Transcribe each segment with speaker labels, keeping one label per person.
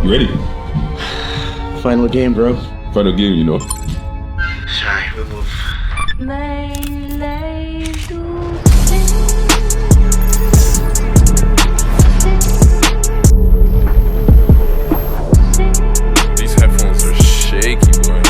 Speaker 1: Ready?
Speaker 2: Final game, bro.
Speaker 1: Final game, you know.
Speaker 2: Shy, we move.
Speaker 3: These headphones are shaky, boy.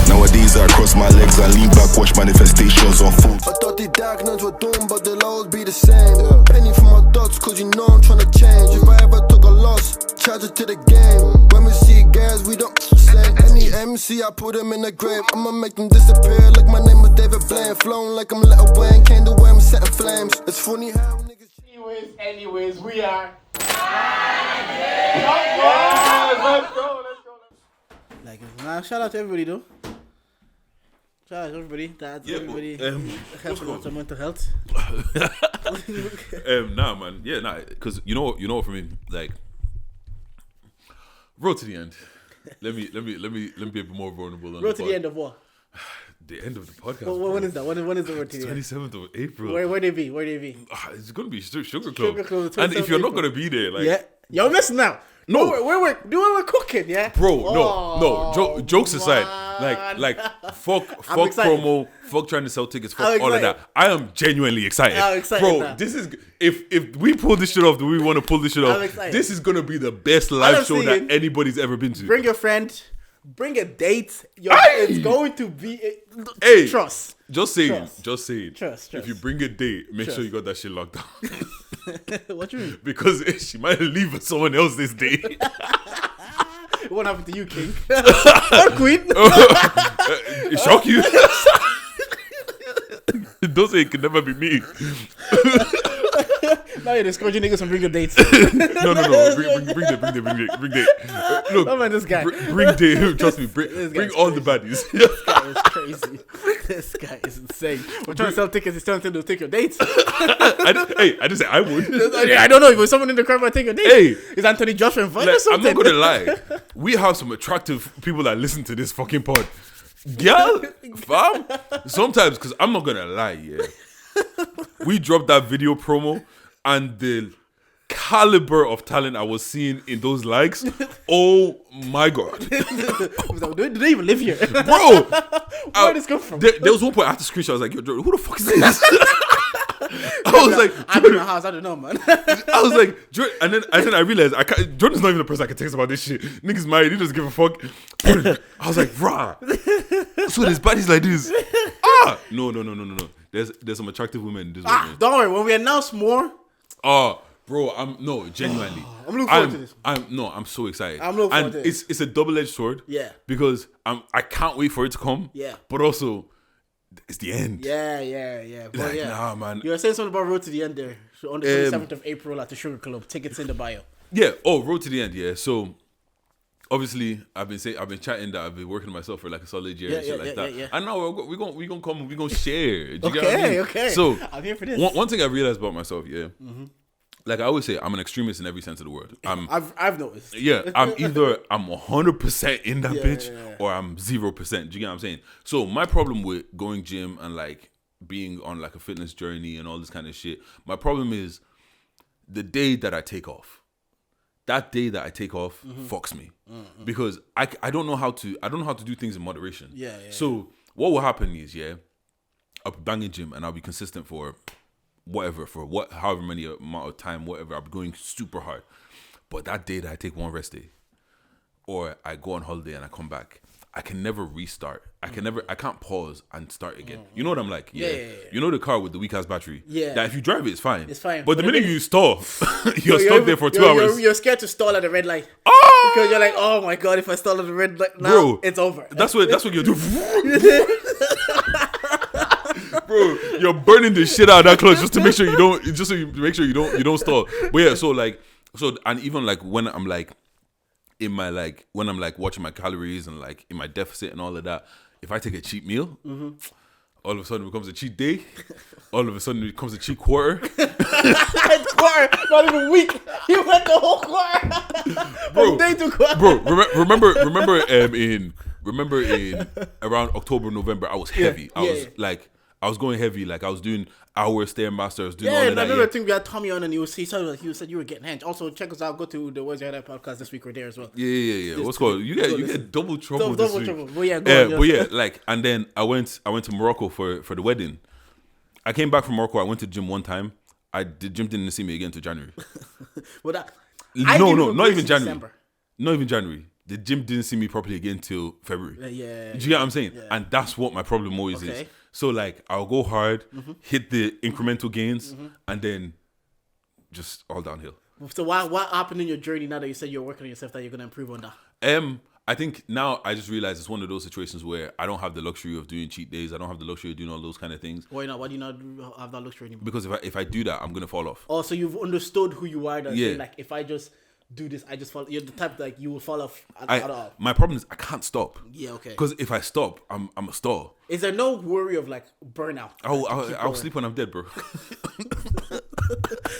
Speaker 4: Nowadays I cross my legs and lean back, watch manifestations on food.
Speaker 5: I thought the diagnose were done, but they'll always be the same. Penny for my dots, cause you know I'm tryna change. If I ever took a loss, charge it to the game. When we see guys, we don't slang. Any MC, I put them in the grave. I'ma make them disappear like my name was David Blaine. Flown like I'm Little Wayne, came the way I'm setting flames. It's funny how niggas...
Speaker 6: Anyways, we are... Let's go.
Speaker 2: Like, nah, shout out to everybody, though. Shout out to everybody. That's everybody helping out with mental health.
Speaker 1: Nah, man. Yeah, nah. Because you know what, for me, like, road to the end. Let me be a bit more vulnerable.
Speaker 2: Road to the end of what?
Speaker 1: The end of the podcast.
Speaker 2: Well, when is that? When is the road to the end?
Speaker 1: 27th of April.
Speaker 2: Where they be?
Speaker 1: It's gonna be Sugar Club.
Speaker 2: Sugar Club,
Speaker 1: And if you're not
Speaker 2: April.
Speaker 1: gonna be there, like,
Speaker 2: Yeah. Yo, listen now.
Speaker 1: No.
Speaker 2: We're cooking, yeah?
Speaker 1: bro, no. Jokes aside, like, fuck
Speaker 2: excited.
Speaker 1: promo, fuck trying to sell tickets, fuck
Speaker 2: I'm
Speaker 1: all of
Speaker 2: excited.
Speaker 1: that. I am genuinely excited.
Speaker 2: I'm excited
Speaker 1: bro.
Speaker 2: now.
Speaker 1: This is if we pull this shit off, do we want to pull this shit off?
Speaker 2: I'm excited.
Speaker 1: This is gonna be the best live
Speaker 2: I'm
Speaker 1: show
Speaker 2: saying,
Speaker 1: that anybody's ever been to.
Speaker 2: Bring your friend. Bring a date.
Speaker 1: Aye.
Speaker 2: It's going to be...
Speaker 1: Hey.
Speaker 2: Trust.
Speaker 1: Just saying.
Speaker 2: Trust.
Speaker 1: If you bring a date, make sure you got that shit locked down.
Speaker 2: What you mean?
Speaker 1: Because she might leave with someone else this day.
Speaker 2: What happened to you, King? Or Queen?
Speaker 1: It shock you? Don't say it can never be me.
Speaker 2: Now you're discouraging niggas from bringing dates.
Speaker 1: No. Bring date. Look,
Speaker 2: Oh man, this guy.
Speaker 1: bring date. Trust me. Bring all the baddies.
Speaker 2: This guy is crazy. This guy is insane. We're trying to sell tickets. He's telling them to take your dates.
Speaker 1: I didn't say I would.
Speaker 2: I don't know. If someone in the crowd might take your date.
Speaker 1: Hey.
Speaker 2: Is Anthony Joshua invited or
Speaker 1: Like, I'm
Speaker 2: something?
Speaker 1: not gonna lie. We have some attractive people that listen to this fucking pod. Yeah, fam. Sometimes, because I'm not gonna lie, yeah. We dropped that video promo, and the caliber of talent I was seeing in those likes, oh my god,
Speaker 2: Do they even live here?
Speaker 1: bro!
Speaker 2: Where did this come from?
Speaker 1: There was one point I had to screenshot. I was like, yo, Jordan, who the fuck is this? I was like,
Speaker 2: I'm in my house. I don't know, man.
Speaker 1: I was like, Jordan, and then I realized Jordan's not even the person I can text about this shit. Niggas married, he doesn't give a fuck. I was like, rah. So there's baddies like this. No. There's some attractive women in this world.
Speaker 2: Don't worry. When we announce more,
Speaker 1: Bro, genuinely.
Speaker 2: I'm looking forward to this.
Speaker 1: I'm so excited.
Speaker 2: I'm looking forward to
Speaker 1: And
Speaker 2: this.
Speaker 1: it's a double-edged sword.
Speaker 2: Yeah.
Speaker 1: Because I can't wait for it to come.
Speaker 2: Yeah.
Speaker 1: But also, it's the end.
Speaker 2: Yeah. But
Speaker 1: Like,
Speaker 2: yeah.
Speaker 1: nah, man.
Speaker 2: You were saying something about Road to the End there. So on the 27th of April at the Sugar Club. Tickets in the bio.
Speaker 1: Yeah. Oh, road to the end. Yeah. So obviously, I've been chatting that I've been working on myself for like a solid year and shit like that.
Speaker 2: Yeah.
Speaker 1: And now we're gonna come. We're gonna share. Do you get what I mean?
Speaker 2: Okay.
Speaker 1: So
Speaker 2: I'm here for this.
Speaker 1: one thing I realized about myself, yeah. Like I always say, I'm an extremist in every sense of the word.
Speaker 2: I've noticed.
Speaker 1: Yeah, I'm 100% in that bitch or I'm 0%. Do you get what I'm saying? So my problem with going gym and like being on like a fitness journey and all this kind of shit, my problem is the day that I take off. That day that I take off fucks me because I don't know how to do things in moderation.
Speaker 2: Yeah.
Speaker 1: So what will happen is I'll be banging gym and I'll be consistent for however many amount of time, whatever. I'll be going super hard. But that day that I take one rest day or I go on holiday and I come back, I can never restart. I can't pause and start again. You know what I'm like?
Speaker 2: Yeah.
Speaker 1: You know the car with the weak ass battery?
Speaker 2: Yeah.
Speaker 1: That if you drive it, it's fine.
Speaker 2: It's fine.
Speaker 1: But the minute you stall, you're stuck there for 2 hours.
Speaker 2: You're scared to stall at the red light.
Speaker 1: Oh!
Speaker 2: Because you're like, oh my god, if I stall at the red light now,
Speaker 1: Bro,
Speaker 2: it's over.
Speaker 1: That's what you do. Bro, you're burning the shit out of that clutch just to make sure you don't stall. But yeah, so and even like when I'm like when I'm like watching my calories and like in my deficit and all of that, if I take a cheat meal, all of a sudden it becomes a cheat day. All of a sudden it becomes a cheat quarter.
Speaker 2: Quarter, not even a week. You went the whole quarter. From day to quarter.
Speaker 1: Bro, remember in around October, November, I was heavy. I I was going heavy. Like I was doing our Stairmaster. I was doing all
Speaker 2: Yeah,
Speaker 1: of that.
Speaker 2: I remember. I think we had Tommy on, and he said you were getting hench. Also, check us out. Go to the Where's Your Head At podcast this week. We're there as well.
Speaker 1: Yeah. What's called? You get double trouble.
Speaker 2: Double
Speaker 1: this week.
Speaker 2: trouble. But yeah, go on,
Speaker 1: but yeah, like, and then I went to Morocco for the wedding. I came back from Morocco. I went to the gym one time. The gym didn't see me again until January.
Speaker 2: But that,
Speaker 1: not even January.
Speaker 2: December.
Speaker 1: Not even January. The gym didn't see me properly again till February.
Speaker 2: Yeah.
Speaker 1: Do you get what I'm saying?
Speaker 2: Yeah.
Speaker 1: And that's what my problem always is. So like I'll go hard, hit the incremental gains, and then just all downhill.
Speaker 2: So what happened in your journey now that you said you're working on yourself that you're gonna improve on that?
Speaker 1: I think now I just realize it's one of those situations where I don't have the luxury of doing cheat days. I don't have the luxury of doing all those kind of things.
Speaker 2: Why not? Why do you not have that luxury anymore?
Speaker 1: Because if I do that, I'm gonna fall off.
Speaker 2: Oh, so you've understood who you are. That
Speaker 1: Yeah.
Speaker 2: like if I just do this, I just fall. You're the type that you will fall off at all.
Speaker 1: My problem is I can't stop.
Speaker 2: Yeah, okay.
Speaker 1: Because if I stop, I'm a star.
Speaker 2: Is there no worry of like burnout?
Speaker 1: I'll sleep when I'm dead, bro.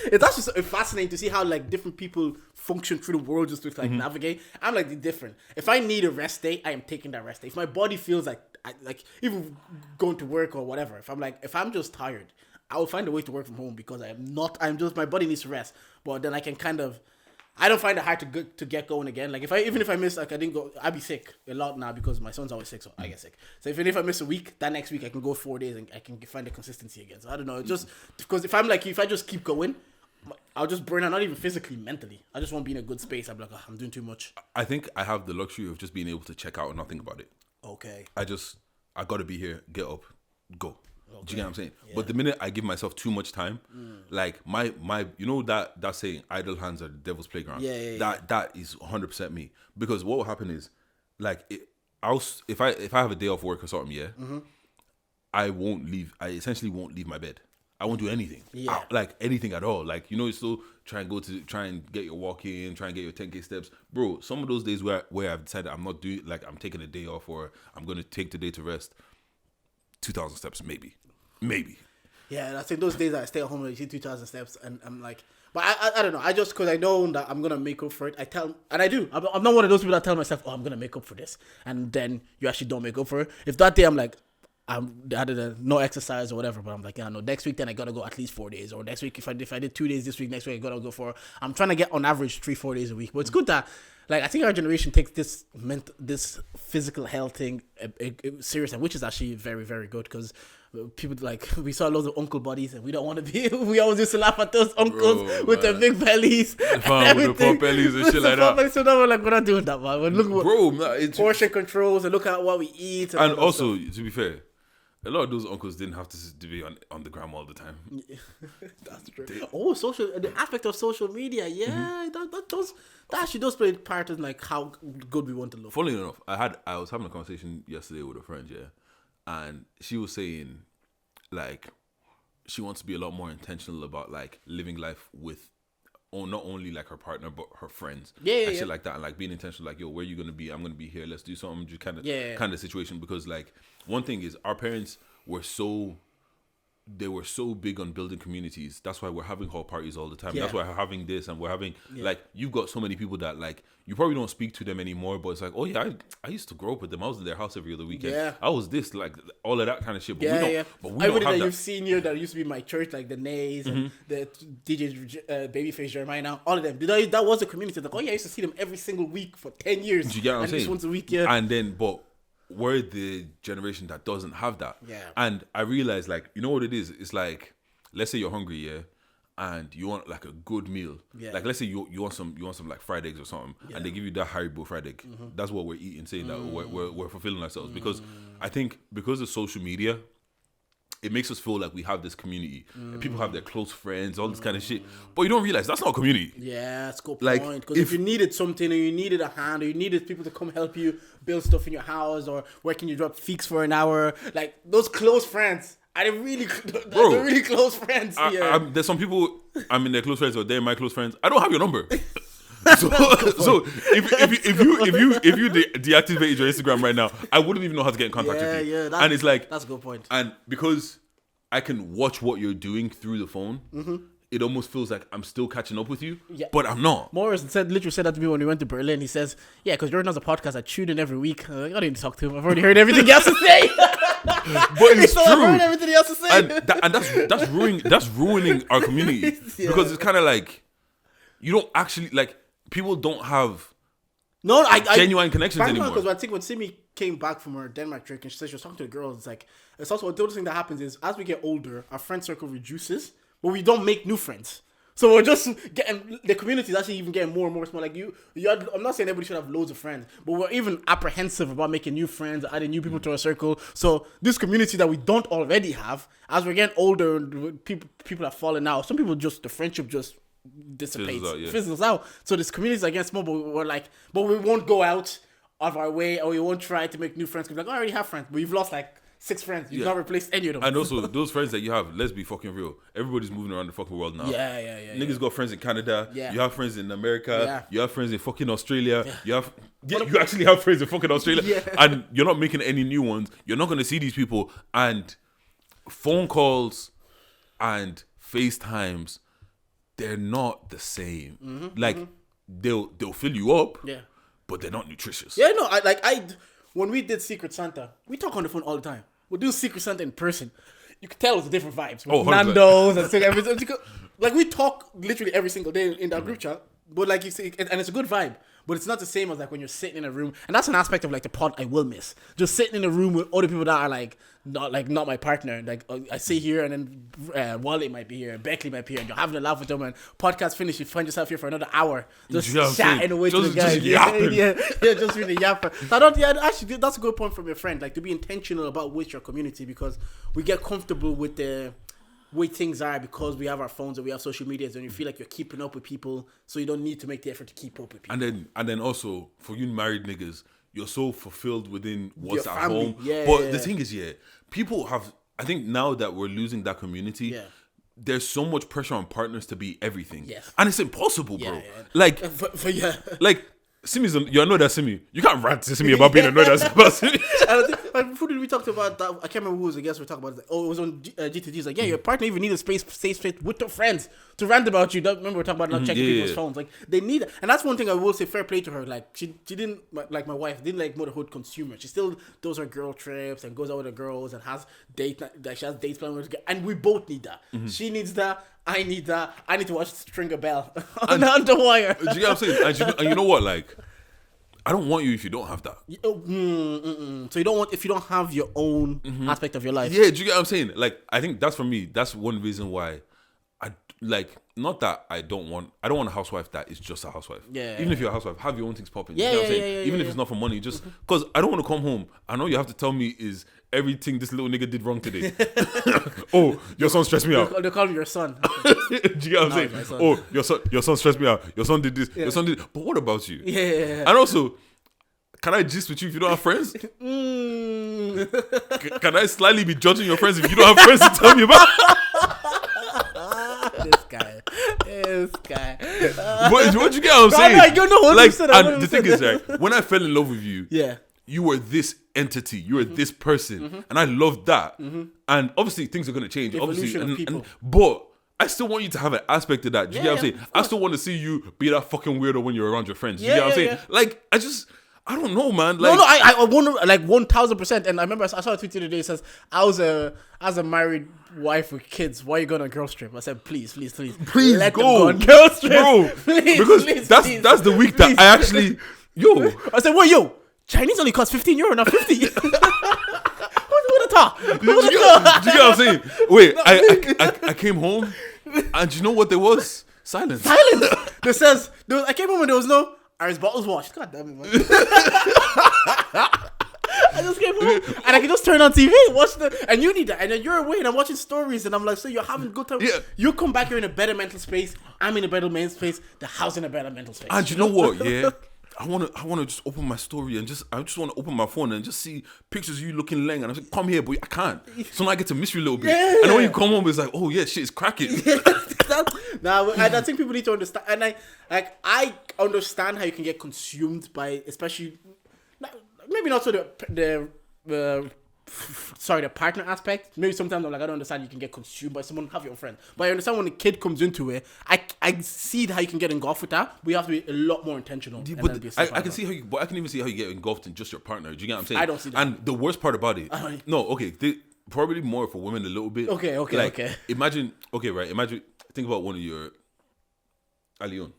Speaker 2: It's actually so fascinating to see how like different people function through the world just to like navigate. I'm like different. If I need a rest day, I am taking that rest day. If my body feels like even going to work or whatever, if I'm just tired, I will find a way to work from home because my body needs to rest. But then I can I don't find it hard to get going again. Like even if I miss, like I didn't go, I'd be sick a lot now because my son's always sick, so I get sick. So even if I miss a week, that next week I can go 4 days and I can find the consistency again. So I don't know, just because if I just keep going, I'll just burn out, not even physically, mentally. I just won't be in a good space. I'll be like, I'm doing too much.
Speaker 1: I think I have the luxury of just being able to check out and not think about it.
Speaker 2: Okay.
Speaker 1: I got to be here, get up, go. Okay. Do you get what I'm saying? Yeah. But the minute I give myself too much time, like my you know that saying, idle hands are the devil's playground. That is 100% me. Because what will happen is, like, if I have a day off work or something, I won't leave. I essentially won't leave my bed. I won't do anything. Yeah. Like anything at all. Like, you still try and get your walk in, try and get your 10K steps. Bro, some of those days where I've decided I'm not doing, like I'm taking a day off or I'm going to take the day to rest, 2,000 steps, maybe.
Speaker 2: Yeah, I think those days I stay at home and you see 2,000 steps and I'm like, but I don't know. I just, because I know that I'm going to make up for it. I do. I'm not one of those people that tell myself, I'm going to make up for this. And then you actually don't make up for it. If that day I'm like, I did no exercise or whatever, but I'm like, no, next week then I got to go at least 4 days. Or next week, if I did 2 days this week, next week I got to go I'm trying to get on average 3-4 days a week. But it's good that, like, I think our generation takes this physical health thing seriously, which is actually very, very good because people, like, we saw loads of uncle bodies and we don't want to be, we always used to laugh at those uncles with their big bellies.
Speaker 1: With the pop bellies and shit like that.
Speaker 2: So now we're like, we're not doing that, man. We're looking
Speaker 1: it's
Speaker 2: portion controls and look at what we eat.
Speaker 1: And also, to be fair, a lot of those uncles didn't have to be on the gram all the time.
Speaker 2: That's true. The aspect of social media, that actually does play a part in like how good we want to look.
Speaker 1: Funnily enough, I was having a conversation yesterday with a friend, and she was saying, like, she wants to be a lot more intentional about like living life with, not only like her partner but her friends, shit like that, and like being intentional, like, yo, where you gonna be? I'm gonna be here. Let's do something. Just kind of situation, because like one thing is our parents were so big on building communities. That's why we're having hall parties all the time. That's why we're having this, and we're having like, you've got so many people that like you probably don't speak to them anymore, but it's like, oh yeah, I used to grow up with them. I was in their house every other weekend. Yeah. I was this, like, all of that kind of shit. But we don't have that. You've
Speaker 2: seen here that used to be my church, like the Nays and the DJ Babyface Jeremiah now, all of them. That was a community. Like, oh yeah, I used to see them every single week for 10 years.
Speaker 1: Do you get what I'm saying?
Speaker 2: Just once a week,
Speaker 1: And then, but we're the generation that doesn't have that.
Speaker 2: Yeah.
Speaker 1: And I realized, like, you know what it is? It's like, let's say you're hungry, and you want like a good meal. Yeah. Like, let's say you want some like fried eggs or something, and they give you that Haribo fried egg. That's what we're eating, saying that we're fulfilling ourselves. Because I think because of social media, it makes us feel like we have this community. And people have their close friends, all this kind of shit. But you don't realize that's not a community.
Speaker 2: Yeah, that's a good point. Because if you needed something, or you needed a hand, or you needed people to come help you build stuff in your house, or where can you drop feeks for an hour, like those close friends. They're really close friends.
Speaker 1: There's some people, I'm in their close friends, or they're my close friends. I don't have your number. So if you deactivate your Instagram right now, I wouldn't even know how to get in contact with you.
Speaker 2: Yeah,
Speaker 1: and it's like,
Speaker 2: that's a good point.
Speaker 1: And because I can watch what you're doing through the phone, it almost feels like I'm still catching up with you, but I'm not.
Speaker 2: Morris literally said that to me when we went to Berlin. He says, yeah, because Jordan has a podcast, I tune in every week. I don't need to talk to him. I've already heard everything he has to say.
Speaker 1: But it's
Speaker 2: I've heard
Speaker 1: true.
Speaker 2: everything he has to say.
Speaker 1: And that's ruining our community because it's kind of like you don't actually like people don't have
Speaker 2: No, I
Speaker 1: genuine connections anymore.
Speaker 2: Because I think when Simi came back from her Denmark trip and she said she was talking to the girls, it's like it's also the other thing that happens is as we get older, our friend circle reduces, but we don't make new friends. So we're just getting the community is actually even getting more and more small. Like I'm not saying everybody should have loads of friends, but we're even apprehensive about making new friends, adding new people to our circle. So this community that we don't already have, as we're getting older, people are falling out. Some people the friendship just dissipates, fizzles out. So this communities are getting small, but but we won't go out of our way or we won't try to make new friends. Because I already have friends, but we've lost 6 friends. You've not replaced any of them.
Speaker 1: And also, those friends that you have, let's be fucking real. Everybody's moving around the fucking world now.
Speaker 2: Yeah.
Speaker 1: Niggas got friends in Canada.
Speaker 2: Yeah.
Speaker 1: You have friends in America.
Speaker 2: Yeah.
Speaker 1: You have friends in fucking Australia. You actually have friends in fucking Australia. And you're not making any new ones. You're not going to see these people. And phone calls and FaceTimes, they're not the same. They'll fill you up.
Speaker 2: Yeah.
Speaker 1: But they're not nutritious.
Speaker 2: Yeah, no, when we did Secret Santa, we talk on the phone all the time. We'll do Secret Santa in person. You could tell it's different vibes.
Speaker 1: Oh, 100%.
Speaker 2: Nando's and everything. We talk literally every single day in that group chat. But you see, and it's a good vibe. But it's not the same as when you're sitting in a room. And that's an aspect of the pod I will miss. Just sitting in a room with other people that are not my partner. I sit here and then Wally might be here, Beckley might be here, and you're having a laugh with them. And podcast finish, you find yourself here for another hour, just chatting away to the guys. Just really yapping. So actually, that's a good point from your friend. To be intentional about with your community because we get comfortable with the way things are because we have our phones and we have social medias and you feel like you're keeping up with people, so you don't need to make the effort to keep up with people.
Speaker 1: And then also for you married niggas, you're so fulfilled within what's
Speaker 2: Your
Speaker 1: at
Speaker 2: family.
Speaker 1: home.
Speaker 2: Yeah,
Speaker 1: but the thing is, people have. I think now that we're losing that community, there's so much pressure on partners to be everything.
Speaker 2: Yes.
Speaker 1: And it's impossible, bro. Simi's you know that Simi. You can't rant to Simi about being annoyed about Simi.
Speaker 2: Before we talked about that, I can't remember who was the guest we talked about. It was on GTG. It's your partner even needs a safe space with their friends to rant about you. Remember we were talking about not checking people's phones. They need it. And that's one thing I will say, fair play to her. She didn't, like my wife, didn't like motherhood consumer. She still does her girl trips and goes out with her girls and has she has dates planned with her. And we both need that. She needs that. I need that. I need to watch Stringer Bell on the wire.
Speaker 1: Do you get what I'm saying? And you know what? I don't want you if you don't have that.
Speaker 2: So you don't want if you don't have your own aspect of your life.
Speaker 1: Yeah, do you get what I'm saying? I think that's for me. That's one reason why not that I don't want a housewife that is just a housewife.
Speaker 2: Yeah.
Speaker 1: Even if you're a housewife, have your own things popping.
Speaker 2: Yeah,
Speaker 1: you know what I'm saying?
Speaker 2: yeah,
Speaker 1: Even if it's not for money, just because I don't want to come home. I know you have to tell me is everything this little nigga did wrong today. Oh, your son stressed me out.
Speaker 2: They call me your son.
Speaker 1: Do you get what I'm saying? Oh, your son stressed me out. Your son did this.
Speaker 2: Yeah.
Speaker 1: Your son did. But what about you?
Speaker 2: Yeah.
Speaker 1: And also, can I gist with you if you don't have friends? Can I slightly be judging your friends if you don't have friends to tell me about?
Speaker 2: This guy.
Speaker 1: But what you get what I'm saying? And the thing is, right, when I fell in love with you, you were this entity, you were this person, and I loved that. And obviously, things are going to change. But I still want you to have an aspect of that. Do you get what I'm saying? I still want to see you be that fucking weirdo when you're around your friends. Do you get what I'm saying? I don't know, man.
Speaker 2: I wonder, 1,000%. And I remember I saw a tweet the other day. It says, as a married wife with kids, why are you going on a girls trip? I said, please, let
Speaker 1: go.
Speaker 2: them go on girls trip,
Speaker 1: bro. Because that's the week that I actually,
Speaker 2: I said, well, Chinese only cost €15, not 50. Who would have thought?
Speaker 1: Do you get what I'm saying? Wait, I came home, and you know what there was? Silence.
Speaker 2: I came home and there was no Irish bottles washed. God damn it, man. I just came home and I can just turn on TV, and you need that. And then you're away and I'm watching stories and I'm like, so you're having a good time.
Speaker 1: Yeah.
Speaker 2: You come back here in a better mental space. I'm in a better mental space. The house in a better mental space.
Speaker 1: And you know what? Yeah. I wanna just open my story and I just want to open my phone and just see pictures of you looking leng, and I'm like, come here, but I can't. So now I get to miss you a little bit. Yeah. And then when you come home, it's like, oh yeah, shit is cracking.
Speaker 2: I think people need to understand, and I understand how you can get consumed by, especially maybe not so the partner aspect. Maybe sometimes I'm like, I don't understand you can get consumed by someone, have your own friend. But I understand when a kid comes into it, I see how you can get engulfed with that, but you have to be a lot more intentional. And
Speaker 1: But
Speaker 2: then be a
Speaker 1: I
Speaker 2: step
Speaker 1: can see how you, but I can even see how you get engulfed in just your partner. Do you get what I'm saying?
Speaker 2: I don't see that.
Speaker 1: And the worst part about it, probably more for women a little bit.
Speaker 2: Okay.
Speaker 1: Imagine, think about one of your Alion.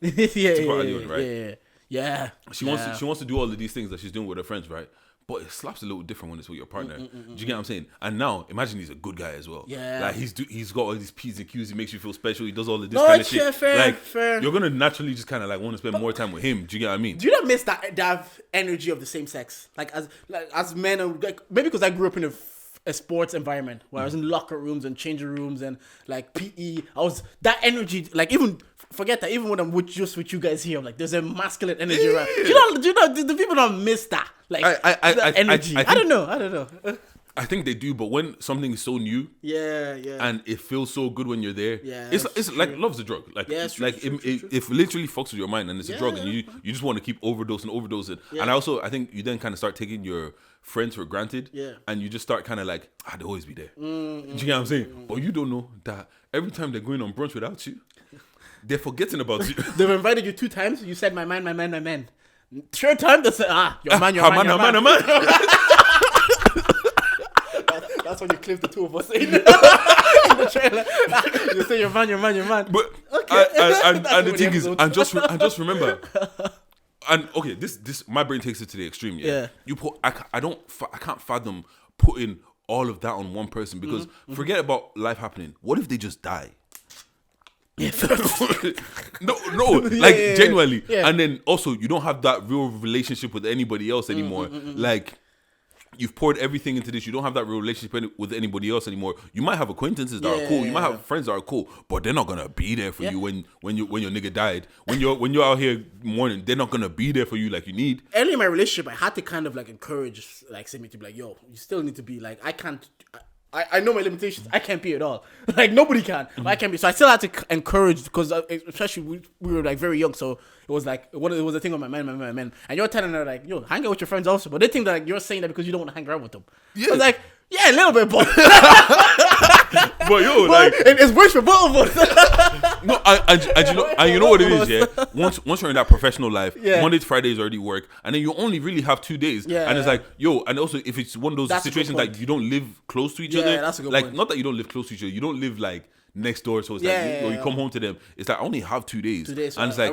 Speaker 2: Yeah.
Speaker 1: She wants to do all of these things that she's doing with her friends, right? But it slaps a little different when it's with your partner. Do you get what I'm saying? And now, imagine he's a good guy as well.
Speaker 2: Yeah.
Speaker 1: Like he's got all these P's and Q's. He makes you feel special. He does all of this kind of shit.
Speaker 2: Fair.
Speaker 1: You're gonna naturally just kind of like want to spend more time with him. Do you get what I mean?
Speaker 2: Do you not miss that energy of the same sex? Like as men, like maybe because I grew up in a sports environment where I was in locker rooms and changing rooms and like PE. I was that energy. Like even forget that. Even when I'm with you guys here, I'm like there's a masculine energy around. Do you know? Do people not miss that? Like that energy. I don't know.
Speaker 1: I think they do, but when something is so new, and it feels so good when you're there, it's like love's a drug. Like
Speaker 2: it's true.
Speaker 1: It literally fucks with your mind, and it's a drug, and you just want to keep overdosing. And I think you then kind of start taking your friends for granted, and you just start kind of like, they'll always be there. Do you get what I'm saying? But you don't know that every time they're going on brunch without you, they're forgetting about you.
Speaker 2: They've invited you 2 times. You said my man. Third time they say your man. That's when you clip the 2 of us in the trailer. You say your man.
Speaker 1: But and the thing is, and just remember, and okay, this my brain takes it to the extreme. Yeah. You put I can't fathom putting all of that on one person because forget about life happening. What if they just die?
Speaker 2: Yeah.
Speaker 1: no, like genuinely. Yeah. And then also you don't have that real relationship with anybody else anymore. Like you've poured everything into this. You don't have that real relationship with anybody else anymore. You might have acquaintances that are cool. You might have friends that are cool, but they're not gonna be there for you when your nigga died. When you're out here mourning, they're not gonna be there for you like you need.
Speaker 2: Early in my relationship, I had to kind of like encourage like Simi to be like, yo, you still need to be like, I know my limitations. I can't be at all. Like nobody can. I can't be. So I still had to encourage because especially we were like very young. So it was like it was a thing on my man. And you're telling her like, yo, hang out with your friends also. But they think that like, you're saying that because you don't want to hang around with them. Yeah. I was like, yeah, a little bit, but it's worse for both of us.
Speaker 1: No, and you know what it is, yeah. Once you're in that professional life, Monday to Friday is already work, and then you only really have 2 days. Yeah, and it's like, and also if it's one of those situations like you don't live close to each other,
Speaker 2: that's a good
Speaker 1: like
Speaker 2: point.
Speaker 1: Not that you don't live close to each other, you don't live like next door, so it's you come home to them. It's like I only have 2 days.
Speaker 2: 2 days,
Speaker 1: and it's like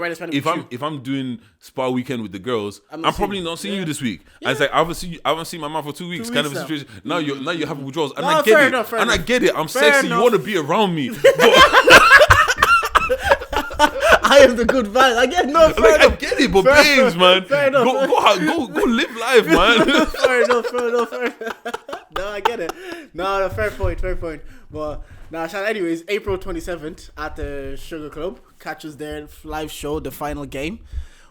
Speaker 1: if I'm doing spa weekend with the girls, I'm probably not seeing you this week. And it's like I haven't seen my mom for 2 weeks, kind of a situation. Now you have withdrawals, and I get it. I get it. I'm sexy. You want to be around me.
Speaker 2: I am the good vibe. I get
Speaker 1: I get it, but babes, man, go live life, man.
Speaker 2: Fair enough. No, I get it. No, fair point. But anyways, April 27th at the Sugar Club. Catch us there, live show, the final game.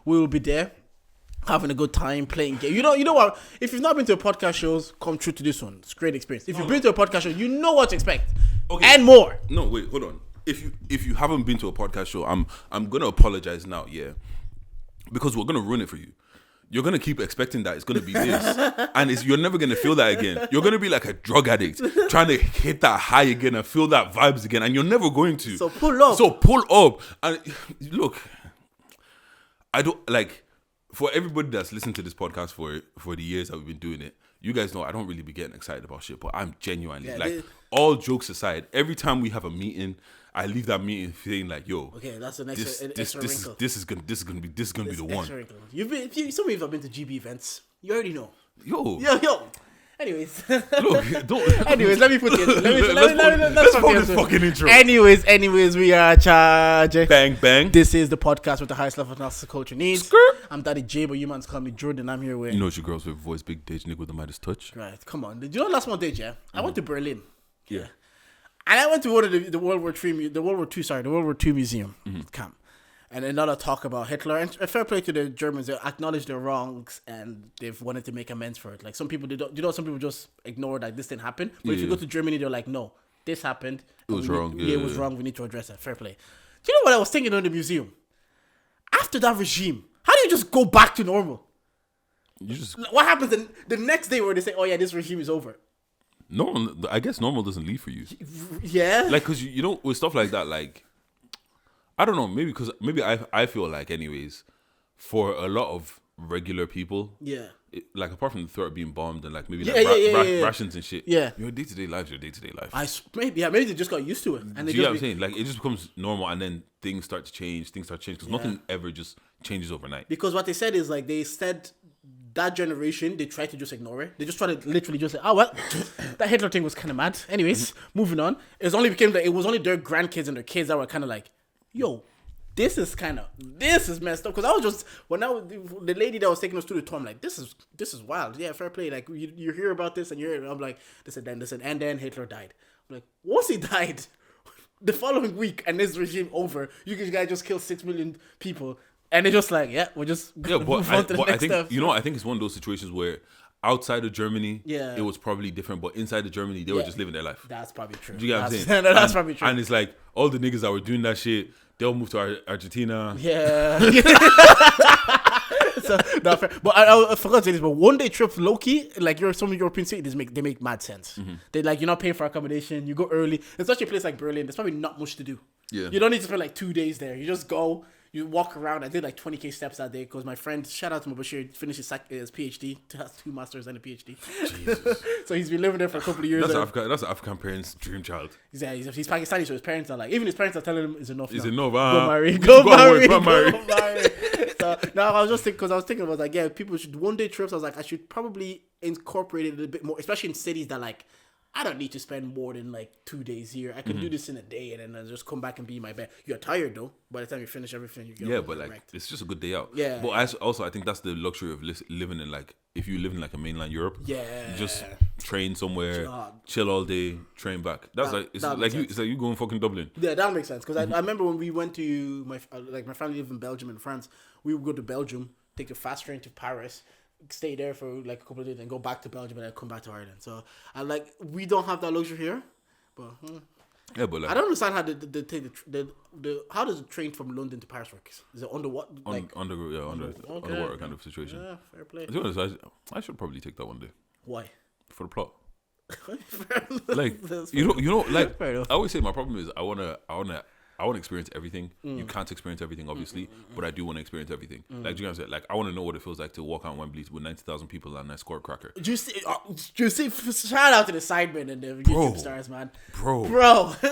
Speaker 2: We will be there, having a good time playing game. You know what? If you've not been to a podcast shows, come true to this one. It's a great experience. If you've been to a podcast show, you know what to expect, and more.
Speaker 1: No, wait, hold on. If you haven't been to a podcast show, I'm gonna apologize now, because we're gonna ruin it for you. You're gonna keep expecting that it's gonna be this, and you're never gonna feel that again. You're gonna be like a drug addict trying to hit that high again and feel that vibes again, and you're never going to.
Speaker 2: So pull up,
Speaker 1: and look. I don't like for everybody that's listened to this podcast for the years that we've been doing it. You guys know I don't really be getting excited about shit, but I'm genuinely all jokes aside. Every time we have a meeting, I leave that meeting feeling like, yo,
Speaker 2: okay, that's the next extra wrinkle.
Speaker 1: This is gonna be the one.
Speaker 2: Wrinkle. Some of you have been to GB events. You already know.
Speaker 1: Yo.
Speaker 2: Anyways,
Speaker 1: look, don't.
Speaker 2: Anyways, let me put it.
Speaker 1: Let's put this fucking intro.
Speaker 2: Anyways, we are charged.
Speaker 1: Bang.
Speaker 2: This is the podcast with the highest level of analysis culture needs. I'm Daddy J, but you man's call me Jordan. I'm here with.
Speaker 1: You know it's your girls with voice, big Deji with the Midas touch.
Speaker 2: Right, come on. Did you know last month, Deji? Yeah, I went to Berlin. Yeah, and I went to one of the World War II museum camp. And another talk about Hitler. And fair play to the Germans. They acknowledge their wrongs and they've wanted to make amends for it. Like some people, some people just ignore that this didn't happen. But if you go to Germany, they're like, no, this happened.
Speaker 1: It was wrong.
Speaker 2: It was wrong. We need to address it. Fair play. Do you know what I was thinking in the museum? After that regime, how do you just go back to normal? What happens the next day where they say, oh yeah, this regime is over?
Speaker 1: No, I guess normal doesn't leave for you.
Speaker 2: Yeah.
Speaker 1: Like, because, with stuff like that, like, I don't know. Maybe I feel like anyways, for a lot of regular people,
Speaker 2: Yeah.
Speaker 1: Like apart from the threat of being bombed and like maybe rations and shit,
Speaker 2: Yeah.
Speaker 1: your day to day life is your day to day life.
Speaker 2: Maybe they just got used to it, and
Speaker 1: Do
Speaker 2: they
Speaker 1: you know what I'm
Speaker 2: just
Speaker 1: saying? Like it just becomes normal, and then things start to change. Because nothing ever just changes overnight.
Speaker 2: because what they said is like they said that generation they tried to just ignore it. They just tried to literally just say, oh well, that Hitler thing was kind of mad. Anyways, moving on. It was only their grandkids and their kids that were kind of like, yo. This is messed up because I was just the lady that was taking us to the tour. I'm like, this is wild. Yeah, fair play. Like you hear about this and I'm like, and then Hitler died. I'm like, once he died, the following week and this regime over, you guys just killed 6 million people, and they're just like, we're just move on to the next
Speaker 1: I think
Speaker 2: stuff.
Speaker 1: I think it's one of those situations where outside of Germany,
Speaker 2: Yeah.
Speaker 1: it was probably different, but inside of Germany, they were just living their life.
Speaker 2: That's probably true.
Speaker 1: Do you get what I'm saying?
Speaker 2: That's probably true.
Speaker 1: And it's like all the niggas that were doing that shit, they'll move to Argentina.
Speaker 2: Yeah. So, no, fair. But I forgot to say this, but one day trips low key, like some European cities they make mad sense. They like, you're not paying for accommodation, you go early. Especially a place like Berlin, there's probably not much to do.
Speaker 1: Yeah.
Speaker 2: You don't need to spend like 2 days there. You just go, you walk around. I did like 20k steps that day because my friend, shout out to Mubashir, finished his PhD, has 2 masters and a PhD. Jesus. So he's been living there for a couple of years.
Speaker 1: That's African parents' dream child.
Speaker 2: He's Pakistani, so his parents are like, even his parents are telling him it's enough.
Speaker 1: It's
Speaker 2: now.
Speaker 1: enough.
Speaker 2: Go marry.
Speaker 1: Go
Speaker 2: Go
Speaker 1: marry.
Speaker 2: marry. So no, I was just thinking because I was thinking about like, yeah, people should one day trips. I was like, I should probably incorporate it a little bit more, especially in cities that like I don't need to spend more than like 2 days here. I can do this in a day and then I'll just come back and be in my bed. You're tired though. By the time you finish everything, you get
Speaker 1: But like
Speaker 2: wrecked.
Speaker 1: it's just a good day out.
Speaker 2: Yeah.
Speaker 1: But I think that's the luxury of living in like if you live in like a mainland Europe.
Speaker 2: Yeah.
Speaker 1: You just train somewhere,
Speaker 2: God.
Speaker 1: chill all day, train back. That's it's like you going fucking Dublin.
Speaker 2: Yeah, that makes sense because I remember when we went to my family lived in Belgium and France. We would go to Belgium, take a fast train to Paris, stay there for like a couple of days, and go back to Belgium and then come back to Ireland. So I like we don't have that luxury here, but
Speaker 1: Yeah, but like
Speaker 2: I don't understand how how does the train from London to Paris work? Is it underwater?
Speaker 1: underwater kind of situation.
Speaker 2: Yeah, fair play.
Speaker 1: To be honest, I should probably take that one day
Speaker 2: Why?
Speaker 1: for the plot.
Speaker 2: Fair enough.
Speaker 1: Like
Speaker 2: That's
Speaker 1: you know, like
Speaker 2: fair enough.
Speaker 1: I always say my problem is I wanna experience everything. You can't experience everything, obviously, but I do want to experience everything. Like, do you know what I'm saying? Like, I want to know what it feels like to walk out Wembley with 90,000 people and I score a cracker.
Speaker 2: Do you see? Shout out to the sidemen and the YouTube stars, man.
Speaker 1: Bro,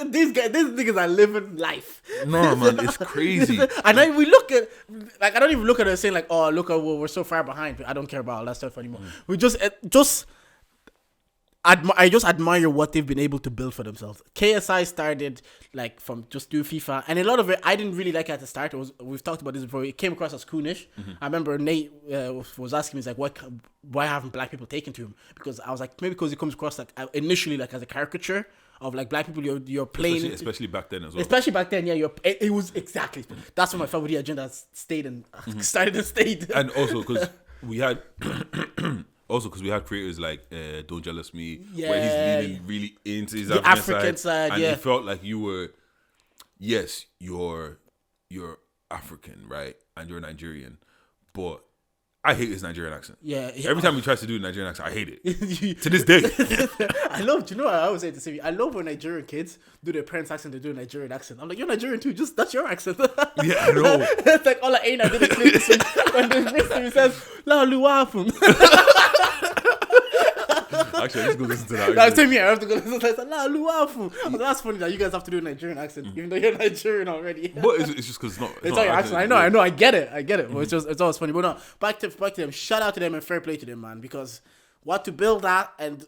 Speaker 2: these niggas are living life.
Speaker 1: no, man, it's crazy.
Speaker 2: And then we look at, like, I don't even look at it saying like, oh, look, we're so far behind. I don't care about all that stuff anymore. We just I just admire what they've been able to build for themselves. KSI started like from just do FIFA, and a lot of it I didn't really like at the start. We've talked about this before. It came across as coonish. I remember Nate was asking me, he's like, why haven't black people taken to him? Because I was like, maybe because it comes across like initially like as a caricature of like black people you're playing,
Speaker 1: especially back then as well.
Speaker 2: Especially back then, yeah. It was exactly that's when my favorite agenda stayed and started and stayed.
Speaker 1: And also because we had. Also, because we had creators like Don't Jealous Me, where he's leaning really into his African side, and it felt like you were, yes, you're African, right, and you're Nigerian, but I hate his Nigerian accent.
Speaker 2: Yeah.
Speaker 1: Every time he tries to do a Nigerian accent, I hate it. To this day.
Speaker 2: I love, do you know what I always say to Siri? I love when Nigerian kids do their parents' accent, they do a Nigerian accent. I'm like, you're Nigerian too, just that's your accent.
Speaker 1: Yeah, I know.
Speaker 2: It's like all I ain't, I did a clip this week when the next time he says, La Luafum.
Speaker 1: Actually, let's go listen to that.
Speaker 2: Now, same here, I have to go listen to that. La Luafum. That's funny that you guys have to do a Nigerian accent, even though you're Nigerian already.
Speaker 1: But it's just because
Speaker 2: it's not your accent. I know, I get it. But it's always funny. But no, back to them. Shout out to them and fair play to them, man. Because what to build that, and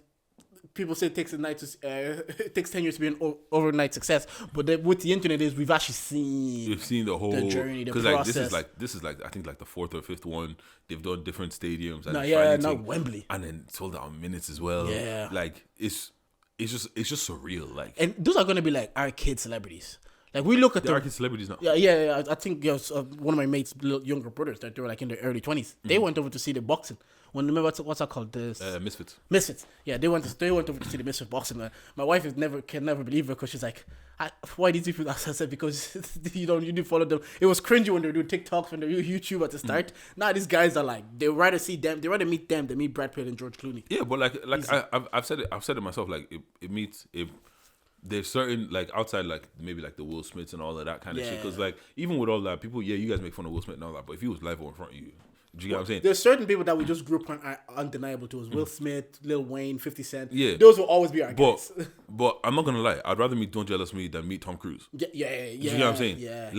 Speaker 2: people say it takes it takes 10 years to be an overnight success. But with the internet, we've actually seen
Speaker 1: the whole
Speaker 2: journey, the
Speaker 1: process.
Speaker 2: process.
Speaker 1: This is like I think like the fourth or fifth one. They've done different stadiums. And
Speaker 2: not Wembley,
Speaker 1: and then sold out in minutes as well.
Speaker 2: Yeah,
Speaker 1: like it's just surreal. Like,
Speaker 2: and those are gonna be like arcade celebrities. Like we look at
Speaker 1: the arcade celebrities now.
Speaker 2: Yeah. I think one of my mates' younger brothers that they were like in their early 20s. They went over to see the boxing. Remember what's that called? This Misfits. Yeah, they went over to see the Misfits boxing. Man. My wife can never believe it because she's like, why did you feel that? I said because you didn't follow them. It was cringy when they were doing TikToks, when they were YouTube at the start. Now these guys are like, they rather meet them than meet Brad Pitt and George Clooney.
Speaker 1: Yeah, but like I've said it myself. Like it meets there's certain like outside like maybe like the Will Smiths and all of that kind of shit.
Speaker 2: Yeah.
Speaker 1: Because like even with all that, people, you guys make fun of Will Smith and all that, but if he was live in front of you, do you get what I'm saying?
Speaker 2: There's certain people that we just grew up on are undeniable to us. Will Smith, Lil Wayne, 50 Cent.
Speaker 1: Yeah.
Speaker 2: Those will always be our guys.
Speaker 1: But I'm not gonna lie, I'd rather meet Don't Jealous Me than meet Tom Cruise.
Speaker 2: Yeah.
Speaker 1: Do you get what I'm saying?
Speaker 2: Yeah.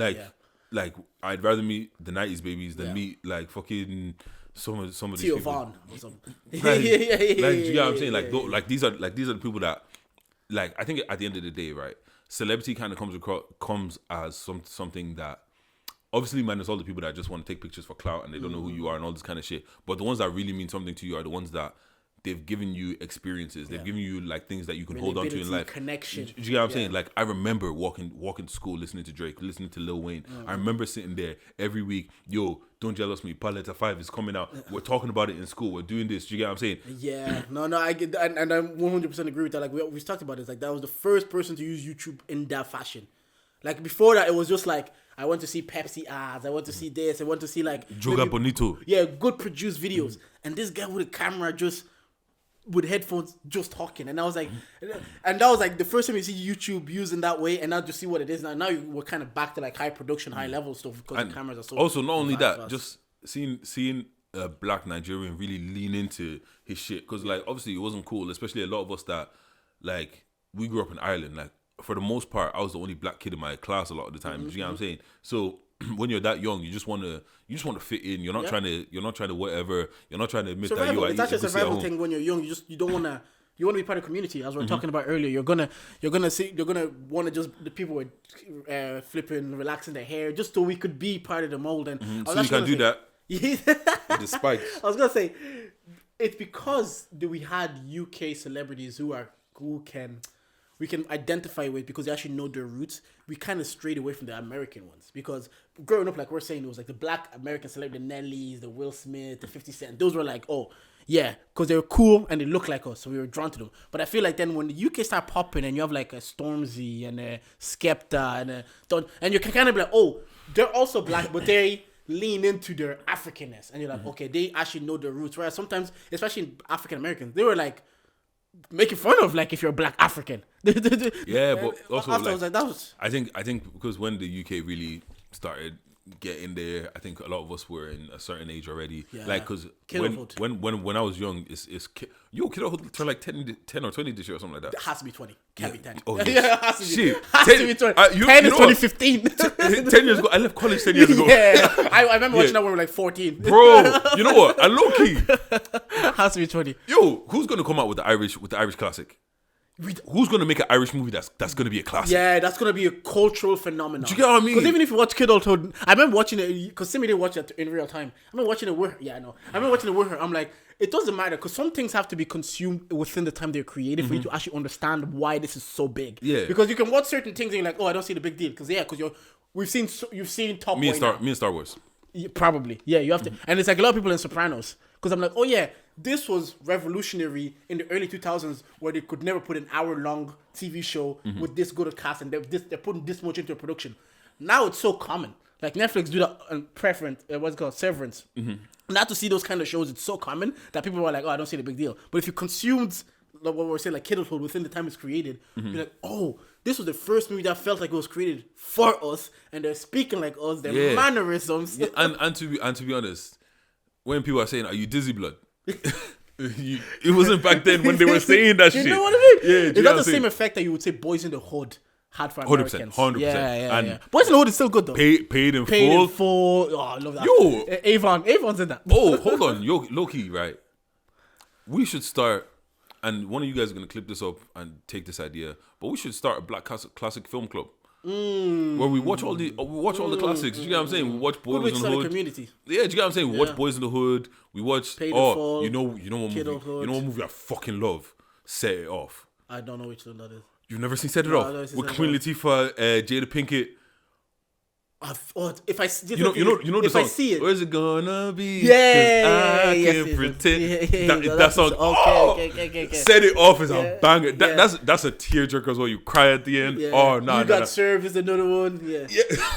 Speaker 1: Like I'd rather meet the 90s babies than meet like fucking some of these
Speaker 2: Theo
Speaker 1: people.
Speaker 2: Von or something.
Speaker 1: Like, do you get what I'm saying? Like these are the people that, like, I think at the end of the day, right? Celebrity kind of comes as something that, obviously, minus all the people that just want to take pictures for clout and they don't know who you are and all this kind of shit. But the ones that really mean something to you are the ones that they've given you experiences. They've given you like things that you can hold on to in life.
Speaker 2: Connection.
Speaker 1: Do you get what I'm saying? Like, I remember walking to school, listening to Drake, listening to Lil Wayne. I remember sitting there every week. Yo, Don't Jealous Me. Paletta 5 is coming out. We're talking about it in school. We're doing this. Do you get what I'm saying?
Speaker 2: Yeah. No, I get that. And I 100% agree with that. Like, we talked about this. Like, that was the first person to use YouTube in that fashion. Like, before that, it was just like, I want to see Pepsi ads. I want to see this. I want to see, like...
Speaker 1: Joga Bonito.
Speaker 2: Yeah, good produced videos. And this guy with a camera just... with headphones just talking, and I was like, and that was like the first time you see YouTube using that way, and now just see what it is now. Now we're kind of back to like high production, high level stuff because the cameras are so.
Speaker 1: Also, not only that, just seeing a black Nigerian really lean into his shit, because like obviously it wasn't cool, especially a lot of us that like we grew up in Ireland. Like for the most part, I was the only black kid in my class a lot of the time. Do you know what I'm saying? So when you're that young, you just want to fit in. You're not trying to whatever. You're not trying to admit
Speaker 2: survival.
Speaker 1: that you are.
Speaker 2: It's actually a survival thing when you're young. You don't want to. You want to be part of the community, as we were talking about earlier. You're gonna want to just the people were flipping, relaxing their hair, just so we could be part of the mold. And
Speaker 1: so you can do that. With the spikes.
Speaker 2: I was gonna say it's because we had UK celebrities who we can identify with because they actually know their roots. We kind of strayed away from the American ones because growing up, like we're saying, it was like the black American celebrity, the Nellies, the Will Smith, the 50 Cent. Those were like, oh yeah, because they were cool and they looked like us, so we were drawn to them. But I feel like then when the UK start popping and you have like a Stormzy and a Skepta and you can kind of be like, oh, they're also black, but they lean into their Africanness, and you're like, okay, they actually know their roots. Whereas sometimes, especially African Americans, they were like making fun of like if you're a black African.
Speaker 1: Yeah, but also
Speaker 2: after
Speaker 1: like,
Speaker 2: I was like, that was.
Speaker 1: I think because when the UK really started getting there, I think a lot of us were in a certain age already. Yeah. Like because when I was young, kidulthood turned like 10 or 20 this year or something like that.
Speaker 2: It has to be 20. Can't be 10.
Speaker 1: Oh
Speaker 2: yeah,
Speaker 1: yes.
Speaker 2: it has to be.
Speaker 1: Shit.
Speaker 2: Has to be 20. 10 is 2015.
Speaker 1: 10 years ago, I left college 10 years ago.
Speaker 2: Yeah, I remember watching that when we were like 14.
Speaker 1: Bro, you know what? I low key.
Speaker 2: Has to be 20.
Speaker 1: Yo, who's gonna come out with the Irish classic? Who's gonna make an Irish movie that's gonna be a classic?
Speaker 2: Yeah, that's gonna be a cultural phenomenon.
Speaker 1: Do you get what I mean?
Speaker 2: Because even if you watch Kidulthood, I remember watching it because Simi didn't watch it in real time. I remember watching it with her. Yeah, I know. I remember watching it with her. I'm like, it doesn't matter because some things have to be consumed within the time they're created for you to actually understand why this is so big.
Speaker 1: Yeah.
Speaker 2: Because you can watch certain things and you're like, oh, I don't see the big deal. Because you've seen Top Boy.
Speaker 1: Me and Star Wars.
Speaker 2: Yeah, probably. Yeah, you have to. And it's like a lot of people in Sopranos. Because I'm like, oh yeah, this was revolutionary in the early 2000s where they could never put an hour-long TV show with this good a cast and they're putting this much into a production. Now it's so common. Like Netflix do that on what's it called, Severance. Now to see those kind of shows, it's so common that people are like, oh, I don't see the big deal. But if you consumed what we're saying, like Kidulthood within the time it's created, you're like, oh, this was the first movie that felt like it was created for us and they're speaking like us, their mannerisms.
Speaker 1: Yeah, and to be honest, when people are saying, "Are you Dizzy Blood?" It wasn't back then when they were saying that shit.
Speaker 2: You know what I mean?
Speaker 1: Yeah,
Speaker 2: is that the same effect that you would say Boys in the Hood had for Americans?
Speaker 1: 100%.
Speaker 2: Yeah. Boys in the Hood is still good though.
Speaker 1: Paid in full.
Speaker 2: Oh, I love that.
Speaker 1: Yo,
Speaker 2: Avon's in that.
Speaker 1: Oh, hold on, yo, low-key, right? We should start, and one of you guys are gonna clip this up and take this idea, but we should start a black classic film club. Where we watch all the classics. You get what I'm saying? We watch Boys in the Hood.
Speaker 2: Community.
Speaker 1: Yeah, do you get what I'm saying? We watch Boys in the Hood. We watch
Speaker 2: Paid in Full,
Speaker 1: you know what movie I fucking love? Set It Off.
Speaker 2: I don't know which one that is.
Speaker 1: You've never seen Set It Off? With Queen Latifah, Jada Pinkett.
Speaker 2: If I
Speaker 1: you know the song.
Speaker 2: I see it,
Speaker 1: where's it gonna be?
Speaker 2: Yeah,
Speaker 1: I can pretend. That song.
Speaker 2: Okay.
Speaker 1: Set It Off is a banger. That's a tearjerker as well. You cry at the end.
Speaker 2: Yeah.
Speaker 1: Oh no,
Speaker 2: You Got Served is another one. Yeah.